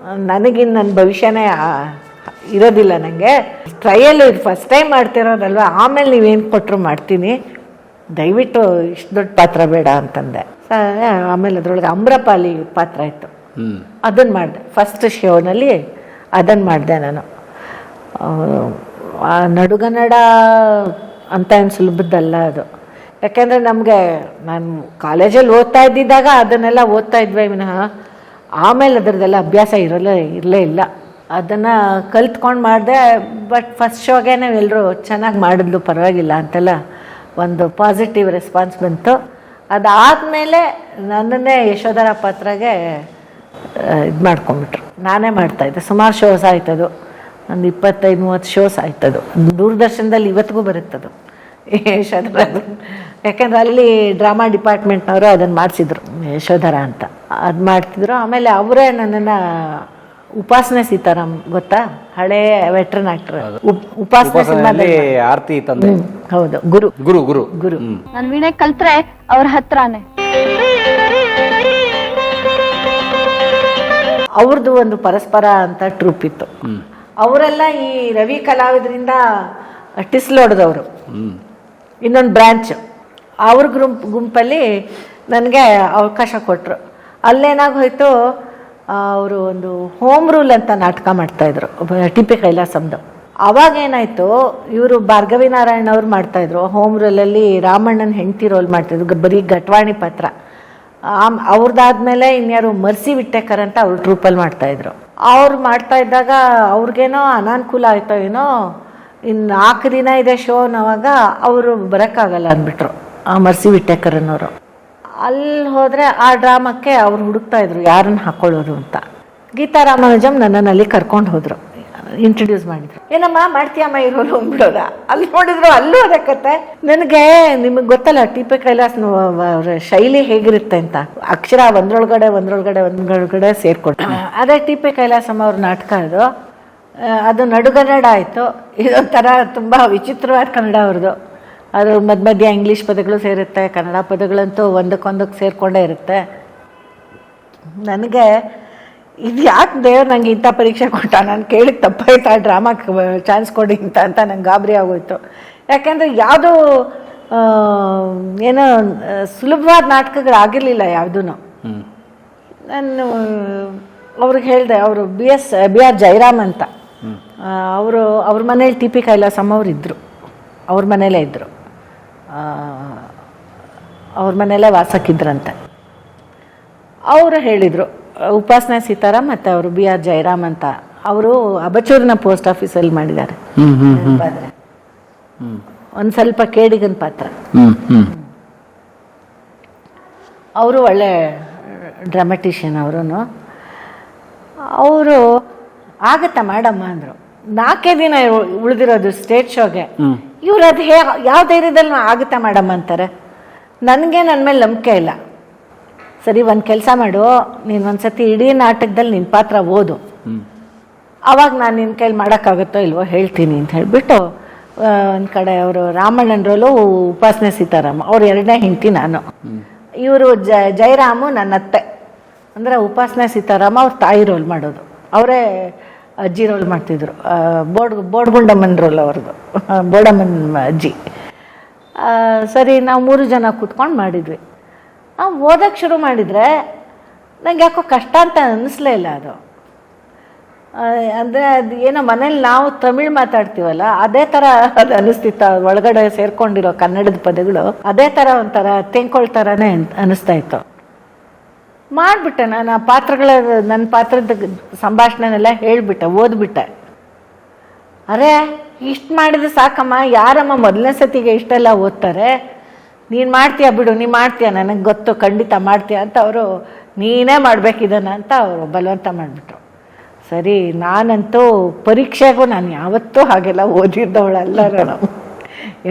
ನನಗಿನ್ನು ನನ್ನ ಭವಿಷ್ಯನೇ ಇರೋದಿಲ್ಲ. ನನಗೆ ಟ್ರಯಲ್ ಇದು ಫಸ್ಟ್ ಟೈಮ್ ಮಾಡ್ತಿರೋದಲ್ವ, ಆಮೇಲೆ ನೀವೇನು ಕೊಟ್ಟರು ಮಾಡ್ತೀನಿ, ದಯವಿಟ್ಟು ಇಷ್ಟು ದೊಡ್ಡ ಪಾತ್ರ ಬೇಡ ಅಂತಂದೆ. ಆಮೇಲೆ ಅದರೊಳಗೆ ಅಮ್ರಪಾಲಿ ಪಾತ್ರ ಇತ್ತು, ಅದನ್ನು ಮಾಡಿದೆ. ಫಸ್ಟ್ ಶೋನಲ್ಲಿ ಅದನ್ನು ಮಾಡಿದೆ ನಾನು. ನಡುಗನ್ನಡ ಅಂತ ಏನು ಸುಲಭದ್ದಲ್ಲ ಅದು. ಯಾಕೆಂದರೆ ನಮಗೆ ನಾನು ಕಾಲೇಜಲ್ಲಿ ಓದ್ತಾ ಇದ್ದಿದ್ದಾಗ ಅದನ್ನೆಲ್ಲ ಓದ್ತಾ ಇದ್ವಿ ವಿನಃ ಆಮೇಲೆ ಅದರದ್ದೆಲ್ಲ ಅಭ್ಯಾಸ ಇರಲೇ ಇಲ್ಲ. ಅದನ್ನು ಕಲ್ತ್ಕೊಂಡು ಮಾಡಿದೆ. ಬಟ್ ಫಸ್ಟ್ ಶೋಗೆ ಎಲ್ಲರೂ ಚೆನ್ನಾಗಿ ಮಾಡಿದ್ಲು, ಪರವಾಗಿಲ್ಲ ಅಂತೆಲ್ಲ ಒಂದು ಪಾಸಿಟಿವ್ ರೆಸ್ಪಾನ್ಸ್ ಬಂತು. ಅದಾದಮೇಲೆ ನನ್ನನ್ನೇ ಯಶೋಧರ ಪಾತ್ರಗೆ ಇದು ಮಾಡ್ಕೊಂಬಿಟ್ರು. ನಾನೇ ಮಾಡ್ತಾಯಿದ್ದೆ. ಸುಮಾರು ಶೋಸ್ ಆಯ್ತದು, ಒಂದು 25-30 ಶೋಸ್ ಆಯ್ತದು. ದೂರದರ್ಶನದಲ್ಲಿ ಇವತ್ತಿಗೂ ಬರುತ್ತದು ಯಶೋಧರದು. ಯಾಕೆಂದರೆ ಅಲ್ಲಿ ಡ್ರಾಮಾ ಡಿಪಾರ್ಟ್ಮೆಂಟ್ನವರು ಅದನ್ನು ಮಾಡಿಸಿದ್ರು, ಯಶೋಧರ ಅಂತ ಅದು ಮಾಡ್ತಿದ್ರು. ಆಮೇಲೆ ಅವರೇ ನನ್ನನ್ನು ಉಪಾಸನೆ ಸೀತಾರಾಮ್ ಗೊತ್ತಾ, ಹಳೇ ವೆಟ್ರನ್ ಆಕ್ಟರ್, ಉಪಾಸನೆ ಸಿನಿಮಾದಲ್ಲಿ ಆರ್ತಿ ತಂದೆ. ಹೌದು, ಗುರು ಗುರು ಗುರು ಗುರು. ನಾನು ವೀಣೆ ಕಲ್ತ್ರೆ ಅವ್ರ ಹತ್ರನೇ. ಅವ್ರದ್ದು ಒಂದು ಪರಸ್ಪರ ಅಂತ ಟ್ರೂಪ್ ಇತ್ತು. ಅವರೆಲ್ಲ ಈ ರವಿ ಕಲಾವಿದರಿಂದ ಟಿಸ್ಲೋಡ್ದವರು, ಇನ್ನೊಂದು ಬ್ರಾಂಚ್. ಅವ್ರ ಗುಂಪಲ್ಲಿ ನನಗೆ ಅವಕಾಶ ಕೊಟ್ಟರು. ಅಲ್ಲೇನಾಗೋಯ್ತು, ಅವರು ಒಂದು ಹೋಮ್ ರೂಲ್ ಅಂತ ನಾಟಕ ಮಾಡ್ತಾಯಿದ್ರು ಟಿ.ಪಿ. ಕೈಲಾಸಮ್ದು. ಅವಾಗೇನಾಯಿತು, ಇವರು ಭಾರ್ಗವಿ ನಾರಾಯಣ ಅವ್ರು ಮಾಡ್ತಾಯಿದ್ರು ಹೋಮ್ ರೂಲಲ್ಲಿ. ರಾಮಣ್ಣನ ಹೆಂಡತಿ ರೋಲ್ ಮಾಡ್ತಾಯಿದ್ರು, ಬರೀ ಘಟ್ವಾಣಿ ಪಾತ್ರ. ಅವ್ರದ್ದಾದ್ಮೇಲೆ ಇನ್ಯಾರು ಮರ್ಸಿ ವಿಟ್ಟೇಕರ್ ಅಂತ ಅವ್ರು ಟ್ರೂಪಲ್ಲಿ ಮಾಡ್ತಾಯಿದ್ರು. ಅವ್ರು ಮಾಡ್ತಾ ಇದ್ದಾಗ ಅವ್ರಿಗೇನೋ ಅನಾನುಕೂಲ ಆಯ್ತೋ ಏನೋ, ಇನ್ನು 4 ದಿನ ಇದೆ ಶೋ ಅನ್ನೋವಾಗ ಅವರು ಬರೋಕ್ಕಾಗಲ್ಲ ಅಂದ್ಬಿಟ್ರು ಆ ಮರ್ಸಿ ವಿಟ್ಟೇಕರ್ ಅನ್ನೋರು. ಅಲ್ಲಿ ಹೋದರೆ ಆ ಡ್ರಾಮಕ್ಕೆ ಅವ್ರು ಹುಡುಕ್ತಾ ಇದ್ರು ಯಾರನ್ನು ಹಾಕೊಳ್ಳೋದು ಅಂತ. ಗೀತಾ ರಾಮಾನುಜಮ್ ನನ್ನನ್ನು ಅಲ್ಲಿ ಕರ್ಕೊಂಡು ಹೋದರು, ಇಂಟ್ರೊಡ್ಯೂಸ್ ಮಾಡಿದ್ರು. ಏನಮ್ಮ ಮಾಡ್ತೀಯಮ್ಮ ಈ ರೋಲು ಅಂದ್ಬಿಡೋದ. ಅಲ್ಲಿ ನೋಡಿದ್ರು ಅಲ್ಲೂ ಅದೇ ಕತೆ. ನನಗೆ ನಿಮಗೆ ಗೊತ್ತಲ್ಲ ಟಿ.ಪಿ. ಕೈಲಾಸ್ ಅವ್ರ ಶೈಲಿ ಹೇಗಿರುತ್ತೆ ಅಂತ. ಅಕ್ಷರ ಒಂದ್ರೊಳಗಡೆ ಸೇರ್ಕೊಟ್ಟು ಅದೇ ಟಿ.ಪಿ. ಕೈಲಾಸಮ್ಮ ಅವ್ರ ನಾಟಕ ಅದು ನಡುಗನ್ನಡ ಆಯಿತು. ಇದೊಂಥರ ತುಂಬ ವಿಚಿತ್ರವಾದ ಕನ್ನಡ ಅವ್ರದ್ದು. ಅದು ಮಧ್ಯ ಇಂಗ್ಲೀಷ್ ಪದಗಳು ಸೇರುತ್ತೆ, ಕನ್ನಡ ಪದಗಳಂತೂ ಒಂದಕ್ಕೊಂದಕ್ಕೆ ಸೇರಿಕೊಂಡೇ ಇರುತ್ತೆ. ನನಗೆ ಇದು ಯಾಕೆ ದೇವ್ರು ನನಗೆ ಇಂಥ ಪರೀಕ್ಷೆ ಕೊಟ್ಟ, ನಾನು ಕೇಳಿದ ತಪ್ಪಾಯ್ತು, ಆ ಡ್ರಾಮಾಕ್ಕೆ ಚಾನ್ಸ್ ಕೊಡಿ ಅಂತ ನಂಗೆ ಗಾಬರಿ ಆಗೋಯ್ತು. ಯಾಕೆಂದರೆ ಯಾವುದೂ ಏನೋ ಸುಲಭವಾದ ನಾಟಕಗಳಾಗಿರಲಿಲ್ಲ ಯಾವುದೂ. ನಾನು ಅವ್ರಿಗೆ ಹೇಳಿದೆ, ಅವರು ಬಿ ಆರ್ ಜಯರಾಮ್ ಅಂತ, ಅವ್ರ ಮನೇಲಿ ಟಿ.ಪಿ. ಕೈಲಾಸಮ್ಮ ಅವ್ರು ಇದ್ದರು, ಅವ್ರ ಮನೇಲೇ ಇದ್ದರು, ಅವ್ರ ಮನೆಯಲ್ಲೇ ವಾಸಕ್ಕಿದ್ರಂತೆ. ಅವರು ಹೇಳಿದರು, ಉಪಾಸನೆ ಸೀತಾರಾಮ್ ಮತ್ತು ಅವರು ಬಿ ಆರ್ ಜಯರಾಮ್ ಅಂತ, ಅವರು ಅಬಚೂರಿನ ಪೋಸ್ಟ್ ಆಫೀಸಲ್ಲಿ ಮಾಡಿದ್ದಾರೆ. ಒಂದು ಸ್ವಲ್ಪ ಕೇಡಿಗನ ಪಾತ್ರ. ಅವರು ಒಳ್ಳೆ ಡ್ರಾಮಟಿಷಿಯನ್. ಅವರು ಆಗತ್ತಾ ಮೇಡಮ್ಮ ಅಂದರು. 4 ದಿನ ಉಳಿದಿರೋದು ಸ್ಟೇಜ್ ಶೋಗೆ. ಇವ್ರು ಅದು ಯಾವ ಧೈರ್ಯದಲ್ಲಿ ಆಗುತ್ತಾ ಮೇಡಮ್ ಅಂತಾರೆ. ನನಗೆ ನನ್ನ ಮೇಲೆ ನಂಬಿಕೆ ಇಲ್ಲ. ಸರಿ, ಒಂದು ಕೆಲಸ ಮಾಡು, ನೀನು ಒಂದ್ಸತಿ ಇಡೀ ನಾಟಕದಲ್ಲಿ ನಿನ್ನ ಪಾತ್ರ ಓದು, ಆವಾಗ ನಾನು ನಿನ್ನ ಕೈಲಿ ಮಾಡೋಕ್ಕಾಗುತ್ತೋ ಇಲ್ವೋ ಹೇಳ್ತೀನಿ ಅಂತ ಹೇಳಿಬಿಟ್ಟು ಒಂದು ಕಡೆ ಅವರು ರಾಮಣ್ಣನ ರೋಲು ಉಪಾಸನೆ ಸೀತಾರಾಮ, ಅವ್ರು 2ನೇ ಹೆಂಡತಿ ನಾನು. ಇವರು ಜಯರಾಮು ನನ್ನ ಅತ್ತೆ. ಅಂದರೆ ಉಪಾಸನೆ ಸೀತಾರಾಮ ಅವ್ರ ತಾಯಿ ರೋಲ್ ಮಾಡೋದು, ಅವರೇ ಅಜ್ಜಿ ರೋಲ್ ಮಾಡ್ತಿದ್ರು. ಬೋಡ್ಗುಂಡಮ್ಮನ ರೋಲ್ ಅವ್ರದ್ದು, ಬೋಡಮ್ಮನ ಅಜ್ಜಿ. ಸರಿ, ನಾವು 3 ಜನ ಕೂತ್ಕೊಂಡು ಮಾಡಿದ್ವಿ. ಓದೋಕ್ಕೆ ಶುರು ಮಾಡಿದರೆ ನಂಗೆ ಯಾಕೋ ಕಷ್ಟ ಅಂತ ಅನ್ನಿಸ್ಲೇ ಇಲ್ಲ ಅದು. ಅಂದರೆ ಅದು ಏನೋ ಮನೇಲಿ ನಾವು ತಮಿಳ್ ಮಾತಾಡ್ತೀವಲ್ಲ ಅದೇ ಥರ ಅದು ಅನ್ನಿಸ್ತಿತ್ತು. ಒಳಗಡೆ ಸೇರ್ಕೊಂಡಿರೋ ಕನ್ನಡದ ಪದಗಳು ಅದೇ ಥರ ಒಂಥರ ತೆಂಕೊಳ್ತಾರನೇ ಅನ್ನಿಸ್ತಾ ಇತ್ತು. ಮಾಡಿಬಿಟ್ಟೆ ನಾನು ಆ ನನ್ನ ಪಾತ್ರದ ಸಂಭಾಷಣೆನೆಲ್ಲ ಹೇಳಿಬಿಟ್ಟೆ, ಓದ್ಬಿಟ್ಟೆ. ಅರೆ, ಇಷ್ಟು ಮಾಡಿದ್ರೆ ಸಾಕಮ್ಮ, ಯಾರಮ್ಮ ಮೊದಲನೇ ಸತಿಗೆ ಇಷ್ಟೆಲ್ಲ ಓದ್ತಾರೆ, ನೀನು ಮಾಡ್ತೀಯ ಬಿಡು, ನೀನು ಮಾಡ್ತೀಯ, ನನಗೆ ಗೊತ್ತು, ಖಂಡಿತ ಮಾಡ್ತೀಯ ಅಂತ ಅವರು, ನೀನೇ ಮಾಡಬೇಕಿದ್ದಾನ ಅಂತ ಅವರು ಬಲವಂತ ಮಾಡಿಬಿಟ್ರು. ಸರಿ, ನಾನಂತೂ ಪರೀಕ್ಷೆಗೂ ನಾನು ಯಾವತ್ತೂ ಹಾಗೆಲ್ಲ ಓದಿದ್ದವಳಲ್ಲ. ನಾವು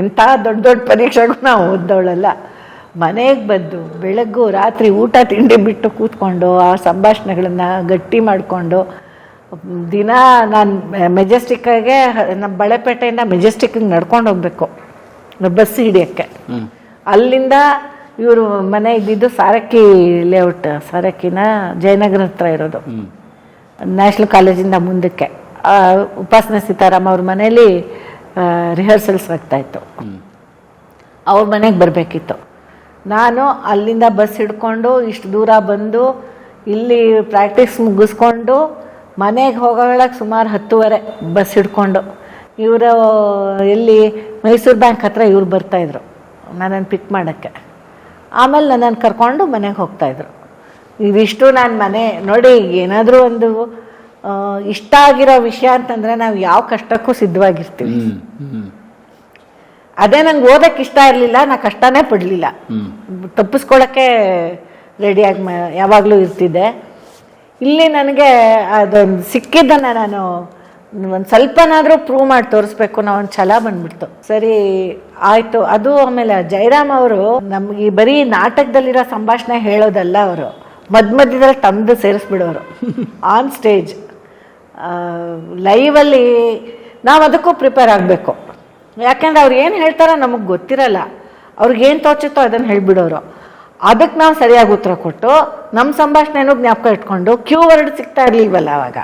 ಎಂಥ ದೊಡ್ಡ ದೊಡ್ಡ ಪರೀಕ್ಷೆಗೂ ನಾವು ಓದ್ದವಳಲ್ಲ. ಮನೆಗೆ ಬಂದು ಬೆಳಗ್ಗು ರಾತ್ರಿ ಊಟ ತಿಂಡಿ ಬಿಟ್ಟು ಕೂತ್ಕೊಂಡು ಆ ಸಂಭಾಷಣೆಗಳನ್ನು ಗಟ್ಟಿ ಮಾಡಿಕೊಂಡು ದಿನ ನಾನು ಮೆಜೆಸ್ಟಿಕ್ಕಾಗೆ, ನಮ್ಮ ಬಳೆಪೇಟೆಯಿಂದ ಮೆಜೆಸ್ಟಿಕ್ಕಿಗೆ ನಡ್ಕೊಂಡು ಹೋಗಬೇಕು ಬಸ್ ಹಿಡಿಯೋಕ್ಕೆ. ಅಲ್ಲಿಂದ ಇವರು ಮನೆ ಇದ್ದಿದ್ದು ಸಾರಕ್ಕಿ ಲೇಔಟ್, ಸಾರಕ್ಕಿನ ಜಯನಗರ ಹತ್ರ ಇರೋದು, ನ್ಯಾಷನಲ್ ಕಾಲೇಜಿಂದ ಮುಂದಕ್ಕೆ. ಉಪಾಸನೆ ಸೀತಾರಾಮ್ ಅವ್ರ ಮನೇಲಿ ರಿಹರ್ಸಲ್ಸ್ ಆಗ್ತಾಯಿತ್ತು. ಅವ್ರ ಮನೆಗೆ ಬರಬೇಕಿತ್ತು. ನಾನು ಅಲ್ಲಿಂದ ಬಸ್ ಹಿಡ್ಕೊಂಡು ಇಷ್ಟು ದೂರ ಬಂದು ಇಲ್ಲಿ ಪ್ರಾಕ್ಟೀಸ್ ಮುಗಿಸ್ಕೊಂಡು ಮನೆಗೆ ಹೋಗೋಳಕ್ಕೆ ಸುಮಾರು 10:30 ಬಸ್ ಹಿಡ್ಕೊಂಡು. ಇವರು ಎಲ್ಲಿ ಮೈಸೂರು ಬ್ಯಾಂಕ್ ಹತ್ರ ಇವ್ರು ಬರ್ತಾಯಿದ್ರು ನನ್ನನ್ನು ಪಿಕ್ ಮಾಡೋಕ್ಕೆ. ಆಮೇಲೆ ನನ್ನನ್ನು ಕರ್ಕೊಂಡು ಮನೆಗೆ ಹೋಗ್ತಾಯಿದ್ರು. ಇದಿಷ್ಟು ನಾನು ಮನೆ ನೋಡಿ, ಏನಾದರೂ ಒಂದು ಇಷ್ಟ ಆಗಿರೋ ವಿಷಯ ಅಂತಂದರೆ ನಾವು ಯಾವ ಕಷ್ಟಕ್ಕೂ ಸಿದ್ಧವಾಗಿರ್ತೀವಿ. ಅದೇ ನಂಗೆ ಓದೋಕ್ಕೆ ಇಷ್ಟ ಇರಲಿಲ್ಲ, ನಾ ಕಷ್ಟನೇ ಪಡಲಿಲ್ಲ, ತಪ್ಪಿಸ್ಕೊಳ್ಳೋಕ್ಕೆ ರೆಡಿಯಾಗಿ ಯಾವಾಗಲೂ ಇರ್ತಿದ್ದೆ. ಇಲ್ಲಿ ನನಗೆ ಅದೊಂದು ಸಿಕ್ಕಿದ್ದನ್ನು ನಾನು ಒಂದು ಸ್ವಲ್ಪನಾದರೂ ಪ್ರೂವ್ ಮಾಡಿ ತೋರಿಸ್ಬೇಕು ಅನ್ನೋ ಒಂದು ಛಲ ಬಂದ್ಬಿಡ್ತು. ಸರಿ ಆಯಿತು. ಅದು ಆಮೇಲೆ ಜಯರಾಮ್ ಅವರು ನಮಗೆ ಬರೀ ನಾಟಕದಲ್ಲಿರೋ ಸಂಭಾಷಣೆ ಹೇಳೋದಲ್ಲ, ಅವರು ಮಧ್ಯದಲ್ಲಿ ತಮ್ಮದು ಸೇರಿಸ್ಬಿಡೋರು ಆನ್ ಸ್ಟೇಜ್. ಲೈವಲ್ಲಿ ನಾವು ಅದಕ್ಕೂ ಪ್ರಿಪೇರ್ ಆಗಬೇಕು. ಯಾಕೆಂದ್ರೆ ಅವ್ರು ಏನು ಹೇಳ್ತಾರೋ ನಮಗೆ ಗೊತ್ತಿರಲ್ಲ, ಅವ್ರಿಗೇನು ತೋಚುತ್ತೋ ಅದನ್ನು ಹೇಳಿಬಿಡೋರು. ಅದಕ್ಕೆ ನಾವು ಸರಿಯಾಗಿ ಉತ್ತರ ಕೊಟ್ಟು ನಮ್ಮ ಸಂಭಾಷಣೆನೂ ಜ್ಞಾಪಕ ಇಟ್ಕೊಂಡು ಕ್ಯೂ ವರ್ಡ್ ಸಿಗ್ತಾ ಇರಲಿಲ್ವಲ್ಲ ಅವಾಗ.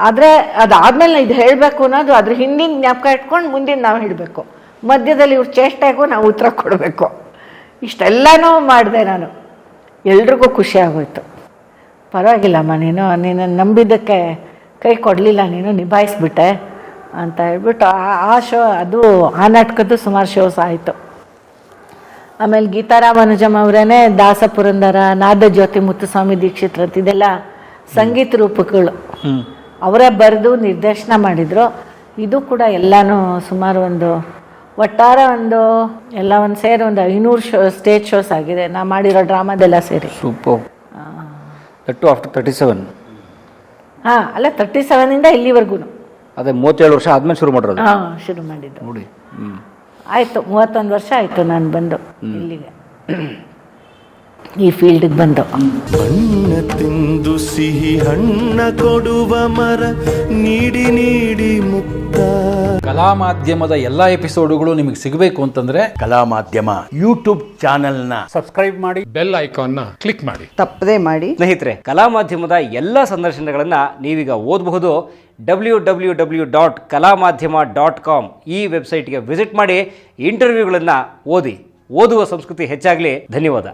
ಆದರೆ ಅದಾದಮೇಲೆ ಇದು ಹೇಳಬೇಕು ಅನ್ನೋದು ಅದ್ರ ಹಿಂದಿನ ಜ್ಞಾಪಕ ಇಟ್ಕೊಂಡು ಮುಂದಿನ ನಾವು ಹೇಳಬೇಕು. ಮಧ್ಯದಲ್ಲಿ ಇವ್ರ ಚೇಷ್ಟೆಗೂ ನಾವು ಉತ್ತರ ಕೊಡಬೇಕು. ಇಷ್ಟೆಲ್ಲನೂ ಮಾಡಿದೆ ನಾನು. ಎಲ್ರಿಗೂ ಖುಷಿ ಆಗೋಯ್ತು. ಪರವಾಗಿಲ್ಲಮ್ಮ, ನೀನು ನಂಬಿದ್ದಕ್ಕೆ ಕೈ ಕೊಡಲಿಲ್ಲ, ನೀನು ನಿಭಾಯಿಸ್ಬಿಟ್ಟೆ ಅಂತ ಹೇಳ್ಬಿಟ್ಟು ಆ ಶೋ, ಅದು ಆ ನಾಟಕದ್ದು ಸುಮಾರು ಶೋಸ್ ಆಯಿತು. ಆಮೇಲೆ ಗೀತಾರಾಮಾನುಜಮ್ ಅವರೇನೆ ದಾಸ ಪುರಂದರ, ನಾದ ಜ್ಯೋತಿ ಮುತ್ತುಸ್ವಾಮಿ ದೀಕ್ಷಿತ್ರ ಇದೆಲ್ಲ ಸಂಗೀತ ರೂಪಗಳು ಅವರೇ ಬರೆದು ನಿರ್ದೇಶನ ಮಾಡಿದರು. ಇದು ಕೂಡ ಎಲ್ಲನೂ ಸುಮಾರು ಒಂದು ಒಟ್ಟಾರೆ ಎಲ್ಲ ಒಂದು ಸೇರಿ ಒಂದು 500 ಸ್ಟೇಜ್ ಶೋಸ್ ಆಗಿದೆ ನಾ ಮಾಡಿರೋ ಡ್ರಾಮಾದೆಲ್ಲ ಸೇರಿ. ಸೂಪರ್. That after 37. ಹಾಂ, ಅಲ್ಲ 37ಇಂದ ಇಲ್ಲಿವರೆಗೂ. ಅದೇ 37 ವರ್ಷ ಆದ್ಮೇಲೆ ಶುರು ಮಾಡಿರೋದು. ಹಾಂ, ಶುರು ಮಾಡಿದ್ದು ನೋಡಿ. ಆಯಿತು, 31 ವರ್ಷ ಆಯಿತು ನಾನು ಬಂದು ಇಲ್ಲಿಗೆ, ಈ ಫೀಲ್ಡಿಗೆ ಬಂದು. ಬಣ್ಣ ತಿಂದು ಸಿಹಿ ಹಣ್ಣ ಕೊಡುವ ಮರ ನೀಡಿ ನೀಡಿ ಮುಕ್ತ. ಕಲಾ ಮಾಧ್ಯಮದ ಎಲ್ಲಾ ಎಪಿಸೋಡುಗಳು ನಿಮಗೆ ಸಿಗಬೇಕು ಅಂತಂದ್ರೆ ಕಲಾ ಮಾಧ್ಯಮ ಯೂಟ್ಯೂಬ್ ಚಾನೆಲ್ನ ಸಬ್ಸ್ಕ್ರೈಬ್ ಮಾಡಿ, ಬೆಲ್ ಐಕಾನ್ನ ಕ್ಲಿಕ್ ಮಾಡಿ, ತಪ್ಪದೇ ಮಾಡಿ. ಸ್ನೇಹಿತರೆ, ಕಲಾ ಮಾಧ್ಯಮದ ಎಲ್ಲ ಸಂದರ್ಶನಗಳನ್ನು ನೀವೀಗ ಓದಬಹುದು. www.kalamadhyama.com ಈ ವೆಬ್ಸೈಟ್ಗೆ ವಿಸಿಟ್ ಮಾಡಿ ಇಂಟರ್ವ್ಯೂಗಳನ್ನು ಓದಿ. ಓದುವ ಸಂಸ್ಕೃತಿ ಹೆಚ್ಚಾಗಲಿ. ಧನ್ಯವಾದ.